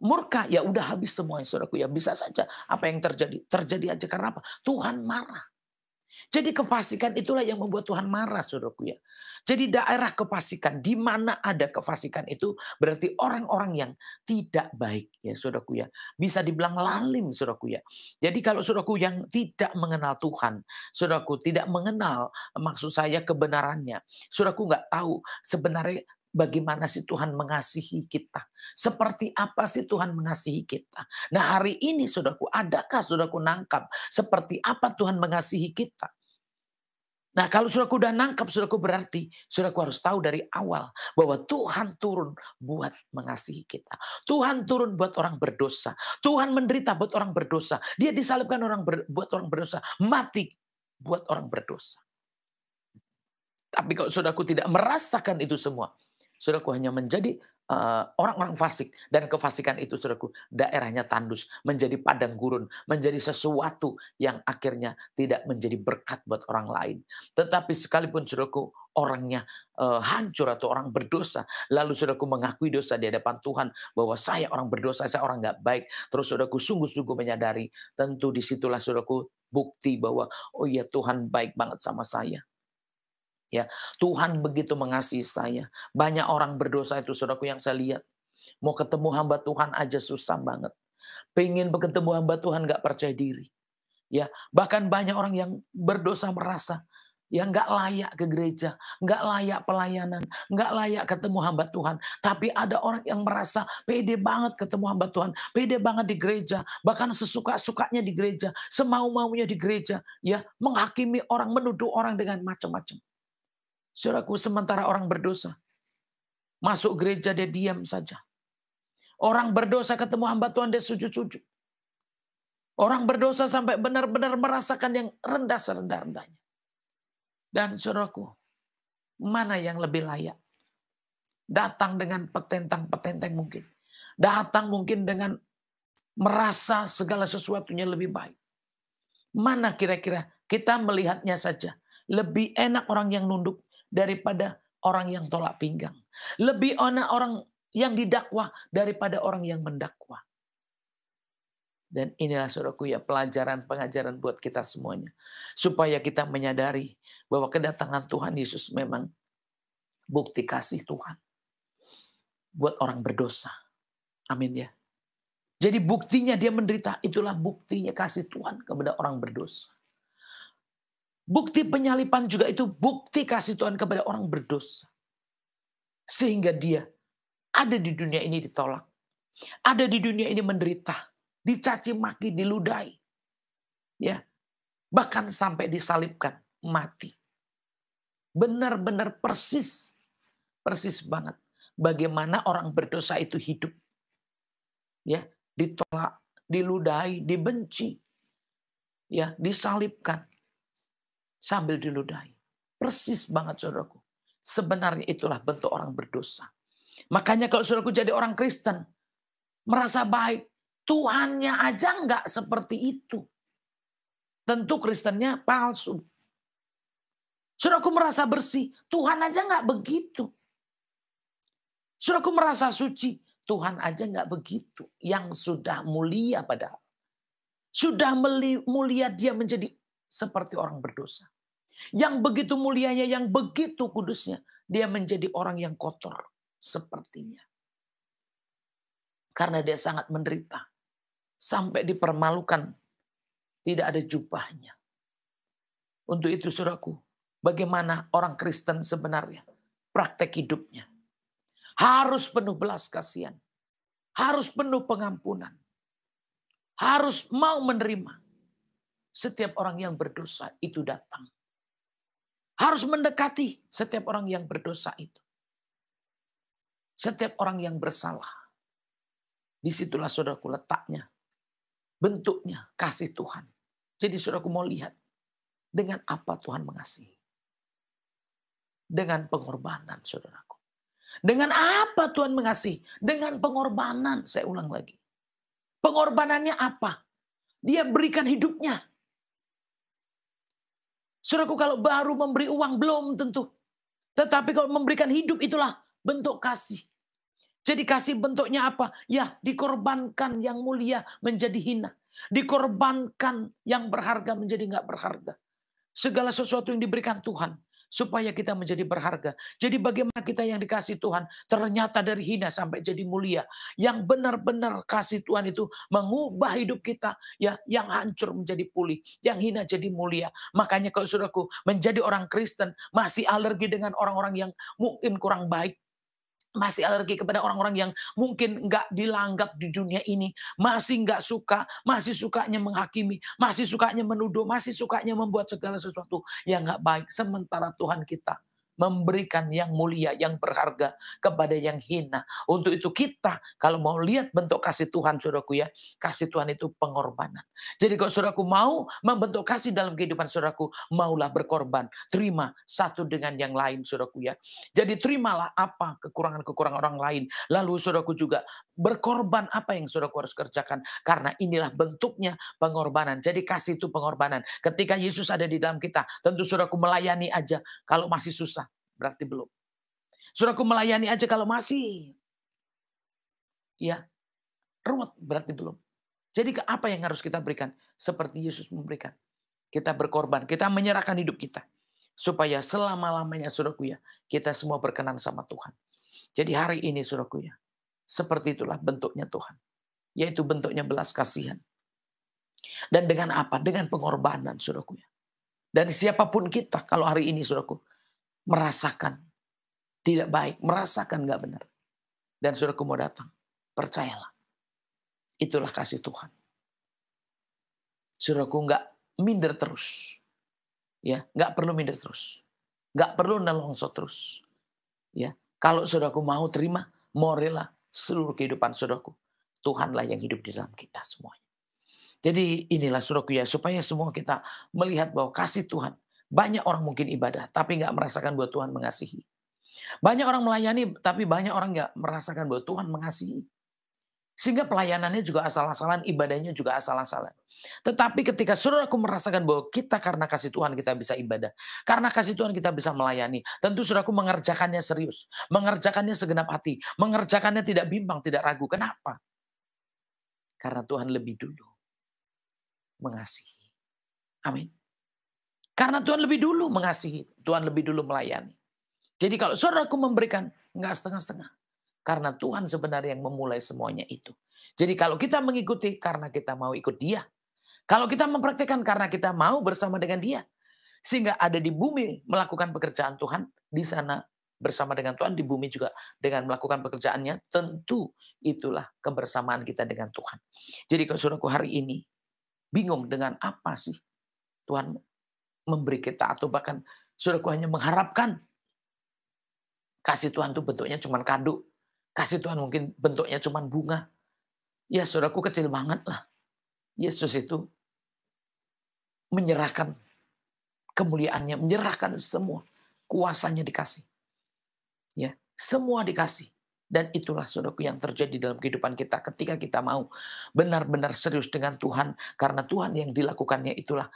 Murka, ya udah habis semuanya saudaraku. Ya bisa saja apa yang terjadi. Terjadi aja karena apa? Tuhan marah. Jadi kefasikan itulah yang membuat Tuhan marah saudaraku ya. Jadi daerah kefasikan, di mana ada kefasikan itu berarti orang-orang yang tidak baik ya saudaraku ya. Bisa dibilang lalim saudaraku ya. Jadi kalau saudaraku yang tidak mengenal Tuhan, saudaraku tidak mengenal maksud saya kebenarannya. Saudaraku nggak tahu sebenarnya bagaimana sih Tuhan mengasihi kita? Seperti apa sih Tuhan mengasihi kita? Nah hari ini saudaraku, adakah saudaraku nangkap seperti apa Tuhan mengasihi kita? Nah kalau saudaraku udah nangkap, saudaraku berarti saudaraku harus tahu dari awal bahwa Tuhan turun buat mengasihi kita. Tuhan turun buat orang berdosa. Tuhan menderita buat orang berdosa. Dia disalibkan buat orang berdosa. Mati buat orang berdosa. Tapi kalau saudaraku tidak merasakan itu semua, saudaraku hanya menjadi orang-orang fasik, dan kefasikan itu saudaraku daerahnya tandus, menjadi padang gurun, menjadi sesuatu yang akhirnya tidak menjadi berkat buat orang lain. Tetapi sekalipun saudaraku orangnya hancur atau orang berdosa, lalu saudaraku mengakui dosa di hadapan Tuhan bahwa saya orang berdosa, saya orang nggak baik, terus saudaraku sungguh-sungguh menyadari, tentu disitulah saudaraku bukti bahwa oh iya Tuhan baik banget sama saya. Ya, Tuhan begitu mengasihi saya. Banyak orang berdosa itu saudaraku yang saya lihat. Mau ketemu hamba Tuhan aja susah banget. Pengen bertemu hamba Tuhan gak percaya diri. Ya, bahkan banyak orang yang berdosa merasa ya nggak layak ke gereja, nggak layak pelayanan, nggak layak ketemu hamba Tuhan. Tapi ada orang yang merasa pede banget ketemu hamba Tuhan, pede banget di gereja, bahkan sesuka-sukanya di gereja, semau-maunya di gereja, ya menghakimi orang, menuduh orang dengan macam-macam. Saudaraku, sementara orang berdosa masuk gereja dia diam saja. Orang berdosa ketemu hamba Tuhan dia sujud-sujud. Orang berdosa sampai benar-benar merasakan yang rendah serendah-rendahnya. Dan saudaraku, mana yang lebih layak? Datang dengan petentang-petenteng mungkin. Datang mungkin dengan merasa segala sesuatunya lebih baik. Mana kira-kira kita melihatnya saja. Lebih enak orang yang nunduk daripada orang yang tolak pinggang. Lebih enak orang yang didakwa daripada orang yang mendakwa. Dan inilah saudaraku ya pelajaran pengajaran buat kita semuanya. Supaya kita menyadari bahwa kedatangan Tuhan Yesus memang bukti kasih Tuhan. Buat orang berdosa. Amin ya. Jadi buktinya dia menderita, itulah buktinya kasih Tuhan kepada orang berdosa. Bukti penyalipan juga itu bukti kasih Tuhan kepada orang berdosa. Sehingga dia ada di dunia ini ditolak. Ada di dunia ini menderita. Dicaci maki, diludahi. Ya, bahkan sampai disalibkan, mati. Benar-benar persis banget. Bagaimana orang berdosa itu hidup. Ya, ditolak, diludahi, dibenci. Ya, disalibkan. Sambil diludahi. Persis banget saudaraku. Sebenarnya itulah bentuk orang berdosa. Makanya kalau saudaraku jadi orang Kristen. Merasa baik. Tuhannya aja enggak seperti itu. Tentu Kristennya palsu. Saudaraku merasa bersih. Tuhan aja enggak begitu. Saudaraku merasa suci. Tuhan aja enggak begitu. Yang sudah mulia padahal. Sudah mulia dia menjadi seperti orang berdosa. Yang begitu mulianya, yang begitu kudusnya, dia menjadi orang yang kotor sepertinya. Karena dia sangat menderita. Sampai dipermalukan. Tidak ada jubahnya. Untuk itu saudaraku, bagaimana orang Kristen sebenarnya praktek hidupnya. Harus penuh belas kasihan. Harus penuh pengampunan. Harus mau menerima. Setiap orang yang berdosa itu datang. Harus mendekati setiap orang yang berdosa itu. Setiap orang yang bersalah. Disitulah saudaraku letaknya. Bentuknya kasih Tuhan. Jadi saudaraku mau lihat. Dengan apa Tuhan mengasihi. Dengan pengorbanan saudaraku. Dengan apa Tuhan mengasihi? Dengan pengorbanan. Saya ulang lagi. Pengorbanannya apa? Dia berikan hidupnya. Saudaraku kalau baru memberi uang belum tentu. Tetapi kalau memberikan hidup itulah bentuk kasih. Jadi kasih bentuknya apa? Ya dikorbankan yang mulia menjadi hina. Dikorbankan yang berharga menjadi nggak berharga. Segala sesuatu yang diberikan Tuhan. Supaya kita menjadi berharga. Jadi bagaimana kita yang dikasih Tuhan. Ternyata dari hina sampai jadi mulia. Yang benar-benar kasih Tuhan itu mengubah hidup kita. Ya, yang hancur menjadi pulih. Yang hina jadi mulia. Makanya kalau saudaraku menjadi orang Kristen. Masih alergi dengan orang-orang yang mungkin kurang baik. Masih alergi kepada orang-orang yang mungkin nggak dilanggap di dunia ini. Masih nggak suka, masih sukanya menghakimi, masih sukanya menuduh, masih sukanya membuat segala sesuatu yang nggak baik. Sementara Tuhan kita memberikan yang mulia, yang berharga kepada yang hina. Untuk itu kita kalau mau lihat bentuk kasih Tuhan, saudaraku ya, kasih Tuhan itu pengorbanan. Jadi kalau saudaraku mau membentuk kasih dalam kehidupan saudaraku, maulah berkorban. Terima satu dengan yang lain, saudaraku ya. Jadi terimalah apa kekurangan-kekurangan orang lain. Lalu saudaraku juga berkorban apa yang saudaraku harus kerjakan. Karena inilah bentuknya pengorbanan. Jadi kasih itu pengorbanan. Ketika Yesus ada di dalam kita, tentu saudaraku melayani aja. Kalau masih susah, berarti belum. Saudaraku melayani aja kalau masih ya ruwet, berarti belum. Jadi apa yang harus kita berikan? Seperti Yesus memberikan. Kita berkorban, kita menyerahkan hidup kita. Supaya selama-lamanya saudaraku ya, kita semua berkenan sama Tuhan. Jadi hari ini saudaraku ya, seperti itulah bentuknya Tuhan. Yaitu bentuknya belas kasihan. Dan dengan apa? Dengan pengorbanan saudaraku ya. Dan siapapun kita kalau hari ini saudaraku merasakan tidak baik, merasakan gak benar. Dan saudaraku mau datang, percayalah. Itulah kasih Tuhan. Saudaraku nggak minder terus. Ya, nggak perlu minder terus. Nggak perlu nelongso terus. Ya, kalau saudaraku mau terima, mau rela seluruh kehidupan saudaraku. Tuhanlah yang hidup di dalam kita semuanya. Jadi inilah saudaraku ya, supaya semua kita melihat bahwa kasih Tuhan. Banyak orang mungkin ibadah, tapi nggak merasakan bahwa Tuhan mengasihi. Banyak orang melayani, tapi banyak orang nggak merasakan bahwa Tuhan mengasihi. Sehingga pelayanannya juga asal-asalan, ibadahnya juga asal-asalan. Tetapi ketika saudaraku merasakan bahwa kita karena kasih Tuhan kita bisa ibadah. Karena kasih Tuhan kita bisa melayani. Tentu saudaraku mengerjakannya serius. Mengerjakannya segenap hati. Mengerjakannya tidak bimbang, tidak ragu. Kenapa? Karena Tuhan lebih dulu mengasihi. Amin. Karena Tuhan lebih dulu mengasihi. Tuhan lebih dulu melayani. Jadi kalau saudaraku memberikan, enggak setengah-setengah. Karena Tuhan sebenarnya yang memulai semuanya itu. Jadi kalau kita mengikuti karena kita mau ikut Dia. Kalau kita mempraktikkan karena kita mau bersama dengan Dia. Sehingga ada di bumi melakukan pekerjaan Tuhan. Di sana bersama dengan Tuhan. Di bumi juga dengan melakukan pekerjaannya. Tentu itulah kebersamaan kita dengan Tuhan. Jadi kalau saudaraku hari ini bingung dengan apa sih Tuhan memberi kita. Atau bahkan saudaraku hanya mengharapkan kasih Tuhan itu bentuknya cuma kado. Kasih Tuhan mungkin bentuknya cuma bunga. Ya saudaraku kecil banget lah. Yesus itu menyerahkan kemuliaannya, menyerahkan semua. Kuasanya dikasih. Ya, semua dikasih. Dan itulah saudaraku yang terjadi dalam kehidupan kita ketika kita mau benar-benar serius dengan Tuhan. Karena Tuhan yang dilakukannya itulah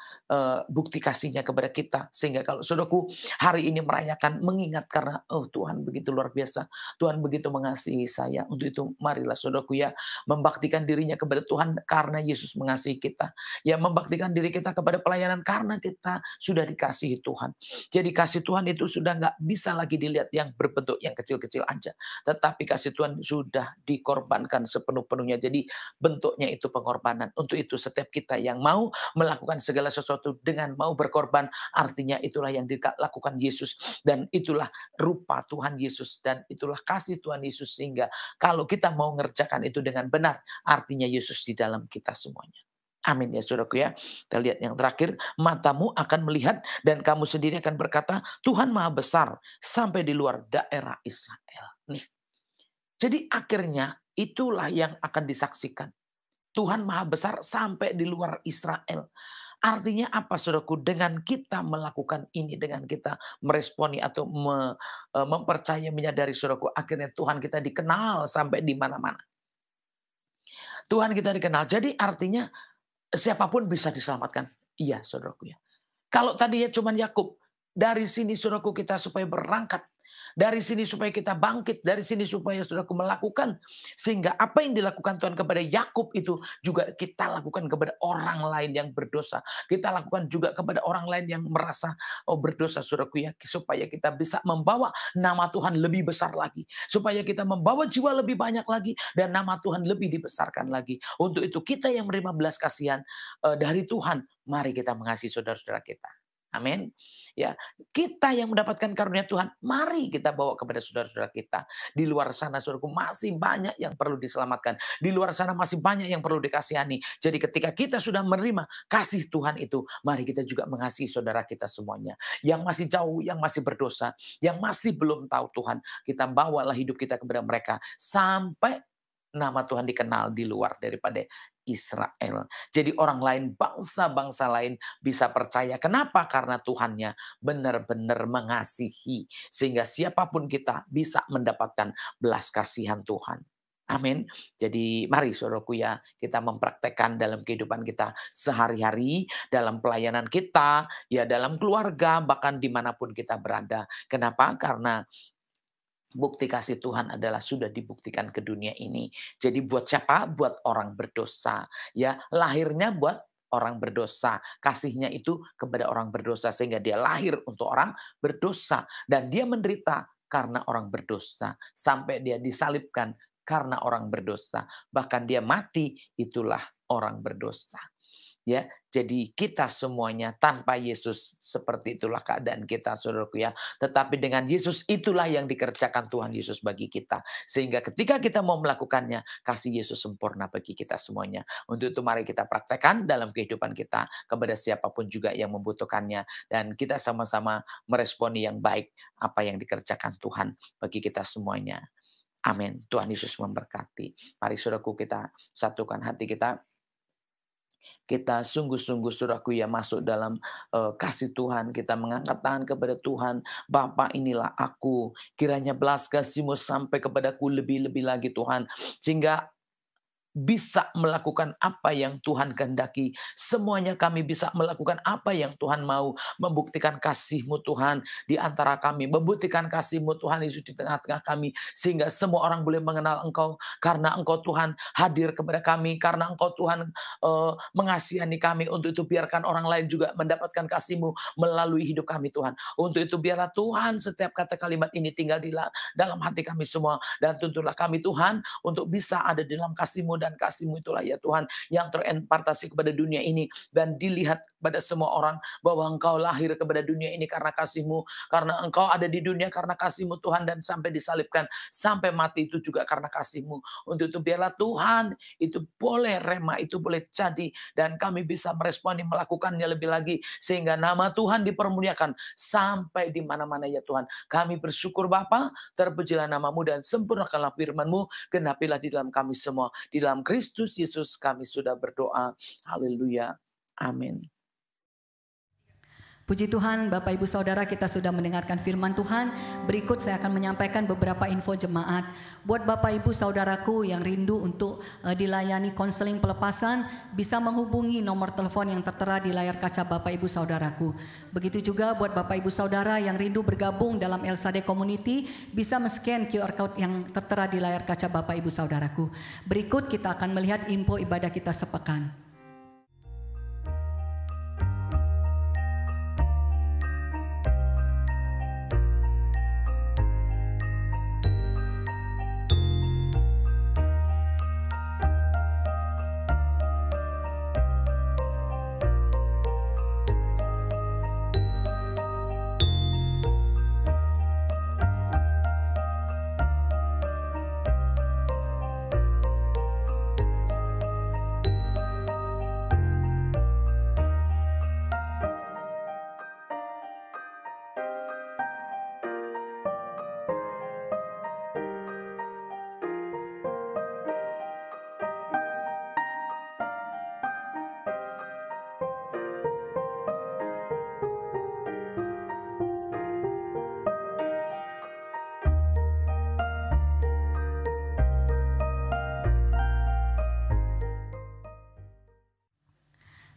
bukti kasihnya kepada kita. Sehingga kalau saudaraku hari ini merayakan mengingat karena Tuhan begitu luar biasa. Tuhan begitu mengasihi saya. Untuk itu marilah saudaraku ya membaktikan dirinya kepada Tuhan karena Yesus mengasihi kita. Ya membaktikan diri kita kepada pelayanan karena kita sudah dikasihi Tuhan. Jadi kasih Tuhan itu sudah nggak bisa lagi dilihat yang berbentuk yang kecil-kecil aja. Tetapi kasih Tuhan sudah dikorbankan sepenuh-penuhnya. Jadi bentuknya itu pengorbanan. Untuk itu setiap kita yang mau melakukan segala sesuatu dengan mau berkorban, artinya itulah yang dilakukan Yesus. Dan itulah rupa Tuhan Yesus. Dan itulah kasih Tuhan Yesus. Sehingga kalau kita mau mengerjakan itu dengan benar, artinya Yesus di dalam kita semuanya. Amin ya saudaraku ya. Kita lihat yang terakhir. Matamu akan melihat dan kamu sendiri akan berkata, Tuhan maha besar sampai di luar daerah Israel. Nih. Jadi akhirnya itulah yang akan disaksikan. Tuhan maha besar sampai di luar Israel. Artinya apa saudaraku? Dengan kita melakukan ini, dengan kita meresponi atau mempercayai, menyadari saudaraku. Akhirnya Tuhan kita dikenal sampai di mana-mana. Tuhan kita dikenal. Jadi artinya siapapun bisa diselamatkan. Iya saudaraku ya. Kalau tadinya cuma Yakub. Dari sini saudaraku kita supaya berangkat. Dari sini supaya kita bangkit. Dari sini supaya saudaraku melakukan. Sehingga apa yang dilakukan Tuhan kepada Yakub itu juga kita lakukan kepada orang lain yang berdosa. Kita lakukan juga kepada orang lain yang merasa berdosa saudaraku ya. Supaya kita bisa membawa nama Tuhan lebih besar lagi. Supaya kita membawa jiwa lebih banyak lagi. Dan nama Tuhan lebih dibesarkan lagi. Untuk itu kita yang menerima belas kasihan dari Tuhan. Mari kita mengasihi saudara-saudara kita. Amin. Ya, kita yang mendapatkan karunia Tuhan, mari kita bawa kepada saudara-saudara kita. Di luar sana, saudaraku, masih banyak yang perlu diselamatkan. Di luar sana masih banyak yang perlu dikasihani. Jadi ketika kita sudah menerima kasih Tuhan itu, mari kita juga mengasihi saudara kita semuanya. Yang masih jauh, yang masih berdosa, yang masih belum tahu Tuhan, kita bawalah hidup kita kepada mereka sampai nama Tuhan dikenal di luar daripada Israel. Jadi orang lain, bangsa-bangsa lain bisa percaya. Kenapa? Karena Tuhannya benar-benar mengasihi. Sehingga siapapun kita bisa mendapatkan belas kasihan Tuhan. Amin. Jadi mari saudaraku ya, kita mempraktekkan dalam kehidupan kita sehari-hari, dalam pelayanan kita, ya dalam keluarga, bahkan dimanapun kita berada. Kenapa? Karena bukti kasih Tuhan adalah sudah dibuktikan ke dunia ini. Jadi buat siapa? Buat orang berdosa. Ya, lahirnya buat orang berdosa. Kasihnya itu kepada orang berdosa sehingga dia lahir untuk orang berdosa dan dia menderita karena orang berdosa sampai dia disalibkan karena orang berdosa. Bahkan dia mati, itulah orang berdosa. Ya, jadi kita semuanya tanpa Yesus seperti itulah keadaan kita, saudaraku ya. Tetapi dengan Yesus itulah yang dikerjakan Tuhan Yesus bagi kita. Sehingga ketika kita mau melakukannya, kasih Yesus sempurna bagi kita semuanya. Untuk itu mari kita praktekkan dalam kehidupan kita kepada siapapun juga yang membutuhkannya. Dan kita sama-sama meresponi yang baik apa yang dikerjakan Tuhan bagi kita semuanya. Amin. Tuhan Yesus memberkati. Mari saudaraku kita satukan hati kita. Kita sungguh-sungguh saudaraku ya masuk dalam kasih Tuhan. Kita mengangkat tangan kepada Tuhan. Bapa, inilah aku. Kiranya belas kasih-Mu sampai kepadaku lebih-lebih lagi Tuhan. Sehingga bisa melakukan apa yang Tuhan kehendaki. Semuanya kami bisa melakukan apa yang Tuhan mau. Membuktikan kasih-Mu Tuhan di antara kami. Membuktikan kasih-Mu Tuhan Yesus di tengah-tengah kami. Sehingga semua orang boleh mengenal Engkau. Karena Engkau Tuhan hadir kepada kami. Karena Engkau Tuhan mengasihani kami. Untuk itu biarkan orang lain juga mendapatkan kasih-Mu melalui hidup kami Tuhan. Untuk itu biarlah Tuhan setiap kata kalimat ini tinggal di dalam hati kami semua. Dan tuntunlah kami Tuhan untuk bisa ada di dalam kasih-Mu. Dan kasih-Mu itulah ya Tuhan yang terimpartasi kepada dunia ini dan dilihat kepada semua orang bahwa Engkau lahir kepada dunia ini karena kasih-Mu, karena Engkau ada di dunia karena kasih-Mu Tuhan dan sampai disalibkan, sampai mati itu juga karena kasih-Mu. Untuk itu biarlah Tuhan itu boleh rema, itu boleh jadi dan kami bisa meresponi melakukannya lebih lagi sehingga nama Tuhan dipermuliakan sampai di mana-mana ya Tuhan. Kami bersyukur Bapa, terpujilah nama-Mu dan sempurnakanlah firman-Mu, genapilah di dalam kami semua. Di dalam Kristus Yesus kami sudah berdoa. Haleluya. Amin. Puji Tuhan, Bapak Ibu Saudara, kita sudah mendengarkan firman Tuhan. Berikut saya akan menyampaikan beberapa info jemaat. Buat Bapak Ibu Saudaraku yang rindu untuk dilayani konseling pelepasan, bisa menghubungi nomor telepon yang tertera di layar kaca Bapak Ibu Saudaraku. Begitu juga buat Bapak Ibu Saudara yang rindu bergabung dalam El Sade Community, bisa men-scan QR Code yang tertera di layar kaca Bapak Ibu Saudaraku. Berikut kita akan melihat info ibadah kita sepekan.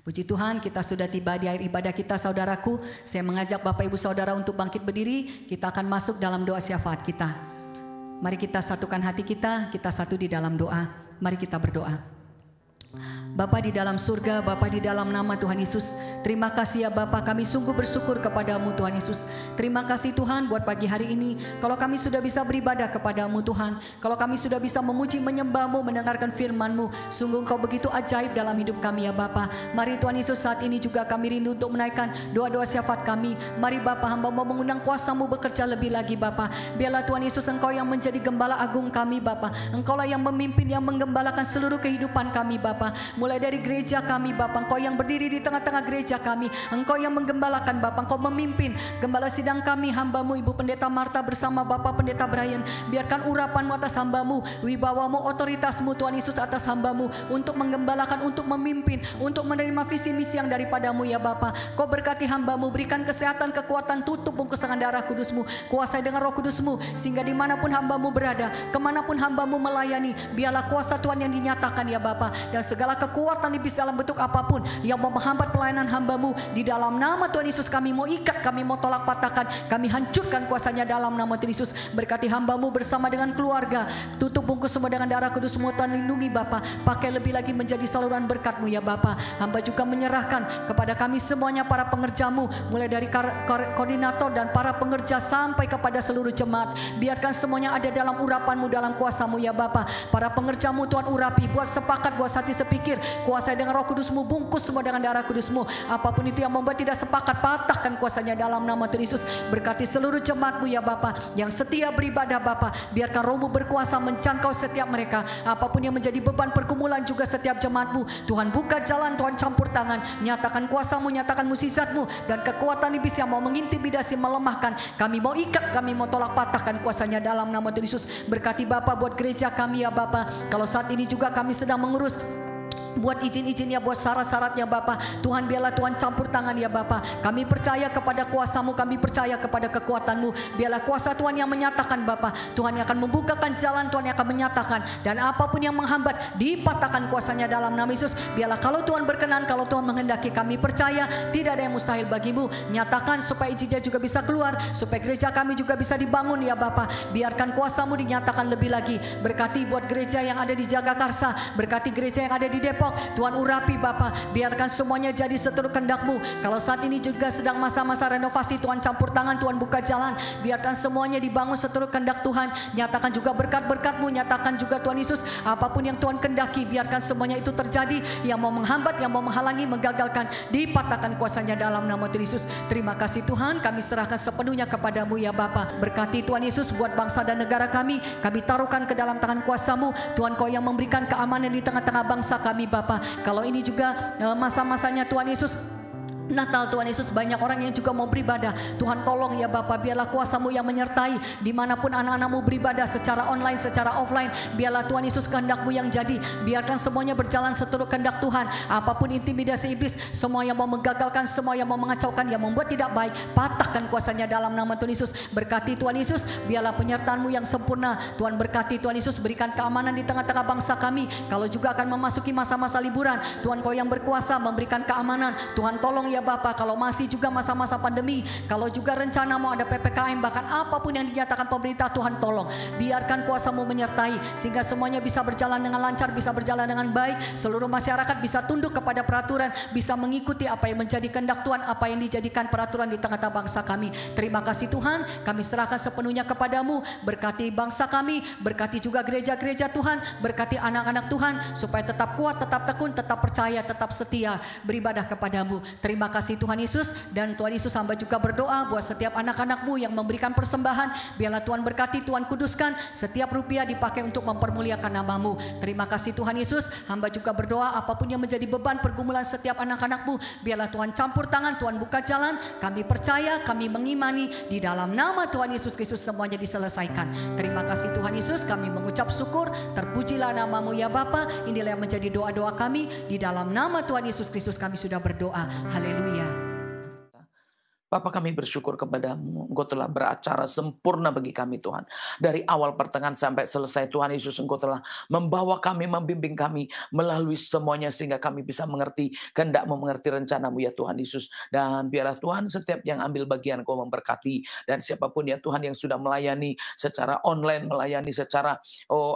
Puji Tuhan, kita sudah tiba di akhir ibadah kita saudaraku. Saya mengajak Bapak Ibu Saudara untuk bangkit berdiri. Kita akan masuk dalam doa syafaat kita. Mari kita satukan hati kita satu di dalam doa. Mari kita berdoa. Bapa di dalam surga, Bapa di dalam nama Tuhan Yesus, terima kasih ya Bapa, kami sungguh bersyukur kepadamu Tuhan Yesus. Terima kasih Tuhan buat pagi hari ini, kalau kami sudah bisa beribadah kepadamu Tuhan, kalau kami sudah bisa memuji menyembahmu, mendengarkan firman-Mu, sungguh Engkau begitu ajaib dalam hidup kami ya Bapa. Mari Tuhan Yesus, saat ini juga kami rindu untuk menaikkan doa-doa syafaat kami. Mari Bapa, hamba mau mengundang kuasa-Mu bekerja lebih lagi Bapa. Biarlah Tuhan Yesus Engkau yang menjadi gembala agung kami Bapa. Engkaulah yang memimpin, yang menggembalakan seluruh kehidupan kami Bapa. Mulai dari gereja kami Bapa, Engkau yang berdiri di tengah-tengah gereja kami, Engkau yang menggembalakan Bapa, Engkau memimpin gembala sidang kami, hamba-Mu Ibu Pendeta Marta bersama Bapak Pendeta Brian. Biarkan urapan-Mu atas hamba-Mu, wibawa-Mu, otoritas-Mu Tuhan Yesus atas hamba-Mu, untuk menggembalakan, untuk memimpin, untuk menerima visi misi yang daripada-Mu ya Bapa. Kau berkati hamba-Mu, berikan kesehatan, kekuatan, tutup bungkus dengan darah kudus-Mu, kuasai dengan roh kudus-Mu, sehingga dimanapun hamba-Mu berada, kemanapun hamba-Mu melayani, biarlah kuasa Tuhan yang dinyatakan ya Bapa, dan segala kekuatan iblis dalam bentuk apapun yang mau menghambat pelayanan hamba-Mu, di dalam nama Tuhan Yesus kami mau ikat, kami mau tolak patahkan, kami hancurkan kuasanya dalam nama Tuhan Yesus. Berkati hamba-Mu bersama dengan keluarga, tutup bungkus semua dengan darah kudus-Mu, Tuhan lindungi Bapa, pakai lebih lagi menjadi saluran berkat-Mu ya Bapa. Hamba juga menyerahkan kepada kami semuanya para pengerja-Mu, mulai dari koordinator dan para pengerja sampai kepada seluruh jemaat. Biarkan semuanya ada dalam urapan-Mu, dalam kuasa-Mu ya Bapa. Para pengerja-Mu Tuhan urapi, buat sepakat, buat hati sepikir, kuasai dengan roh kudus-Mu, bungkus semua dengan darah kudus-Mu. Apapun itu yang membuat tidak sepakat, patahkan kuasanya dalam nama Tuhan Yesus. Berkati seluruh jemaat-Mu ya Bapa, yang setia beribadah Bapa. Biarkan roh-Mu berkuasa menjangkau setiap mereka. Apapun yang menjadi beban pergumulan juga setiap jemaat-Mu, Tuhan buka jalan, Tuhan campur tangan, nyatakan kuasa-Mu, nyatakan mukjizat-Mu, dan kekuatan iblis yang mau mengintimidasi, melemahkan, kami mau ikat, kami mau tolak patahkan kuasanya dalam nama Tuhan Yesus. Berkati Bapa buat gereja kami ya Bapa. Kalau saat ini juga kami sedang mengurus buat izin-izinnya, buat syarat-syaratnya Bapa, Tuhan biarlah Tuhan campur tangan ya Bapa. Kami percaya kepada kuasa-Mu, kami percaya kepada kekuatan-Mu. Biarlah kuasa Tuhan yang menyatakan Bapa, Tuhan yang akan membukakan jalan, Tuhan yang akan menyatakan, dan apapun yang menghambat dipatahkan kuasanya dalam nama Yesus. Biarlah kalau Tuhan berkenan, kalau Tuhan menghendaki, kami percaya tidak ada yang mustahil bagi-Mu. Nyatakan supaya izinnya juga bisa keluar, supaya gereja kami juga bisa dibangun ya Bapa. Biarkan kuasa-Mu dinyatakan lebih lagi. Berkati buat gereja yang ada di Jagakarsa, berkati gereja yang ada di Depok, Tuhan urapi Bapa, biarkan semuanya jadi seturut kehendak-Mu. Kalau saat ini juga sedang masa-masa renovasi, Tuhan campur tangan, Tuhan buka jalan, biarkan semuanya dibangun seturut kehendak Tuhan. Nyatakan juga berkat-berkat-Mu, nyatakan juga Tuhan Yesus, apapun yang Tuhan kehendaki, biarkan semuanya itu terjadi. Yang mau menghambat, yang mau menghalangi, menggagalkan, dipatahkan kuasanya dalam nama Tuhan Yesus. Terima kasih Tuhan, kami serahkan sepenuhnya kepada-Mu ya Bapa. Berkati Tuhan Yesus buat bangsa dan negara kami taruhkan ke dalam tangan kuasa-Mu. Tuhan, Kau yang memberikan keamanan di tengah-tengah bangsa kami Bapa. Kalau ini juga masa-masanya Tuhan Yesus Natal, Tuhan Yesus, banyak orang yang juga mau beribadah. Tuhan tolong ya Bapa, biarlah kuasa-Mu yang menyertai dimanapun anak-anak-Mu beribadah, secara online, secara offline. Biarlah Tuhan Yesus kehendak-Mu yang jadi. Biarkan semuanya berjalan seturut kehendak Tuhan. Apapun intimidasi iblis, semua yang mau menggagalkan, semua yang mau mengacaukan, yang membuat tidak baik, patahkan kuasanya dalam nama Tuhan Yesus. Berkati Tuhan Yesus, biarlah penyertaan-Mu yang sempurna. Tuhan berkati Tuhan Yesus, berikan keamanan di tengah-tengah bangsa kami. Kalau juga akan memasuki masa-masa liburan, Tuhan Kau yang berkuasa memberikan keamanan. Tuhan tolong ya Bapa, kalau masih juga masa-masa pandemi, kalau juga rencana mau ada PPKM, bahkan apapun yang dinyatakan pemerintah, Tuhan tolong. Biarkan kuasa-Mu menyertai, sehingga semuanya bisa berjalan dengan lancar, bisa berjalan dengan baik. Seluruh masyarakat bisa tunduk kepada peraturan, bisa mengikuti apa yang menjadi kehendak Tuhan, apa yang dijadikan peraturan di tengah-tengah bangsa kami. Terima kasih Tuhan, kami serahkan sepenuhnya kepada-Mu. Berkati bangsa kami, berkati juga gereja-gereja Tuhan, berkati anak-anak Tuhan, supaya tetap kuat, tetap tekun, tetap percaya, tetap setia beribadah kepada-Mu. Terima kasih Tuhan Yesus, dan Tuhan Yesus hamba juga berdoa buat setiap anak-anak-Mu yang memberikan persembahan. Biarlah Tuhan berkati, Tuhan kuduskan, setiap rupiah dipakai untuk mempermuliakan nama-Mu. Terima kasih Tuhan Yesus, hamba juga berdoa apapun yang menjadi beban pergumulan setiap anak-anak-Mu, biarlah Tuhan campur tangan, Tuhan buka jalan. Kami percaya, kami mengimani, di dalam nama Tuhan Yesus Kristus semuanya diselesaikan. Terima kasih Tuhan Yesus, kami mengucap syukur, terpujilah nama-Mu ya Bapa. Inilah yang menjadi doa-doa kami, di dalam nama Tuhan Yesus Kristus kami sudah berdoa. Haleluya. Bapa, kami bersyukur kepadamu, Engkau telah beracara sempurna bagi kami Tuhan. Dari awal pertengahan sampai selesai Tuhan Yesus, Engkau telah membawa kami, membimbing kami melalui semuanya sehingga kami bisa mengerti, kehendak-Mu, mengerti rencanamu ya Tuhan Yesus. Dan biarlah Tuhan setiap yang ambil bagian Engkau memberkati, dan siapapun ya Tuhan yang sudah melayani secara online, melayani secara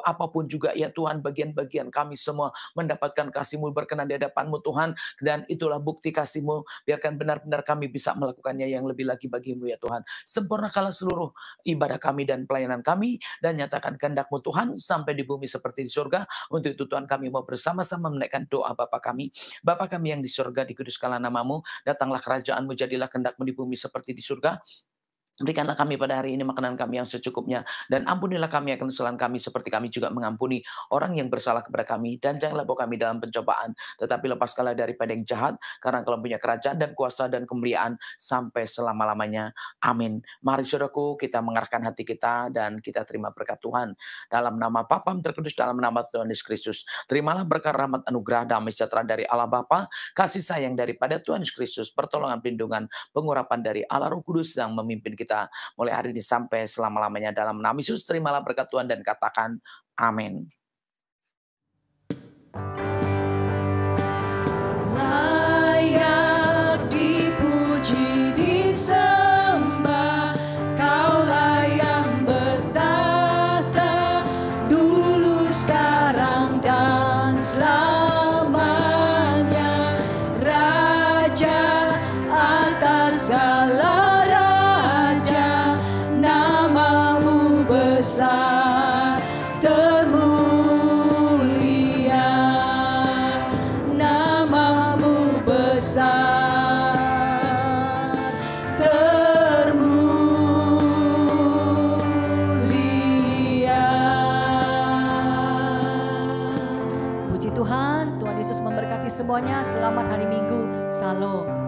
apapun juga ya Tuhan, bagian-bagian kami semua mendapatkan kasih-Mu, berkenan di hadapan-Mu Tuhan, dan itulah bukti kasih-Mu. Biarkan benar-benar kami bisa melakukannya yang lebih lagi bagi-Mu ya Tuhan. Sempurnakanlah seluruh ibadah kami dan pelayanan kami, dan nyatakan kehendak-Mu Tuhan sampai di bumi seperti di surga. Untuk itu Tuhan, kami mau bersama-sama menaikkan doa Bapa kami. Bapa kami yang di surga, dikuduskanlah nama-Mu, datanglah kerajaan-Mu, jadilah kehendak-Mu di bumi seperti di surga. Berikanlah kami pada hari ini makanan kami yang secukupnya, dan ampunilah kami akan kesalahan kami seperti kami juga mengampuni orang yang bersalah kepada kami. Dan janganlah bawa kami dalam pencobaan, tetapi lepaskanlah daripada yang jahat, karena Engkau punya kerajaan dan kuasa dan kemuliaan sampai selama-lamanya. Amin. Mari saudaraku, kita mengarahkan hati kita dan kita terima berkat Tuhan. Dalam nama Bapa terkudus, dalam nama Tuhan Yesus Kristus, terimalah berkat, rahmat, anugerah, damai sejahtera dari Allah Bapa, kasih sayang daripada Tuhan Yesus Kristus, pertolongan, perlindungan, pengurapan dari Allah Roh Kudus yang memimpin kita mulai hari ini sampai selama-lamanya. Dalam nama Yesus, terimalah berkat Tuhan dan katakan amin. Layak dipuji, disembah, Kaulah yang bertata dulu, sekarang, dan selamanya. Raja atas segala raja, nama-Mu besar, termulia. Nama-Mu besar, termulia. Puji Tuhan, Tuhan Yesus memberkati semuanya. Selamat hari Minggu. Salam.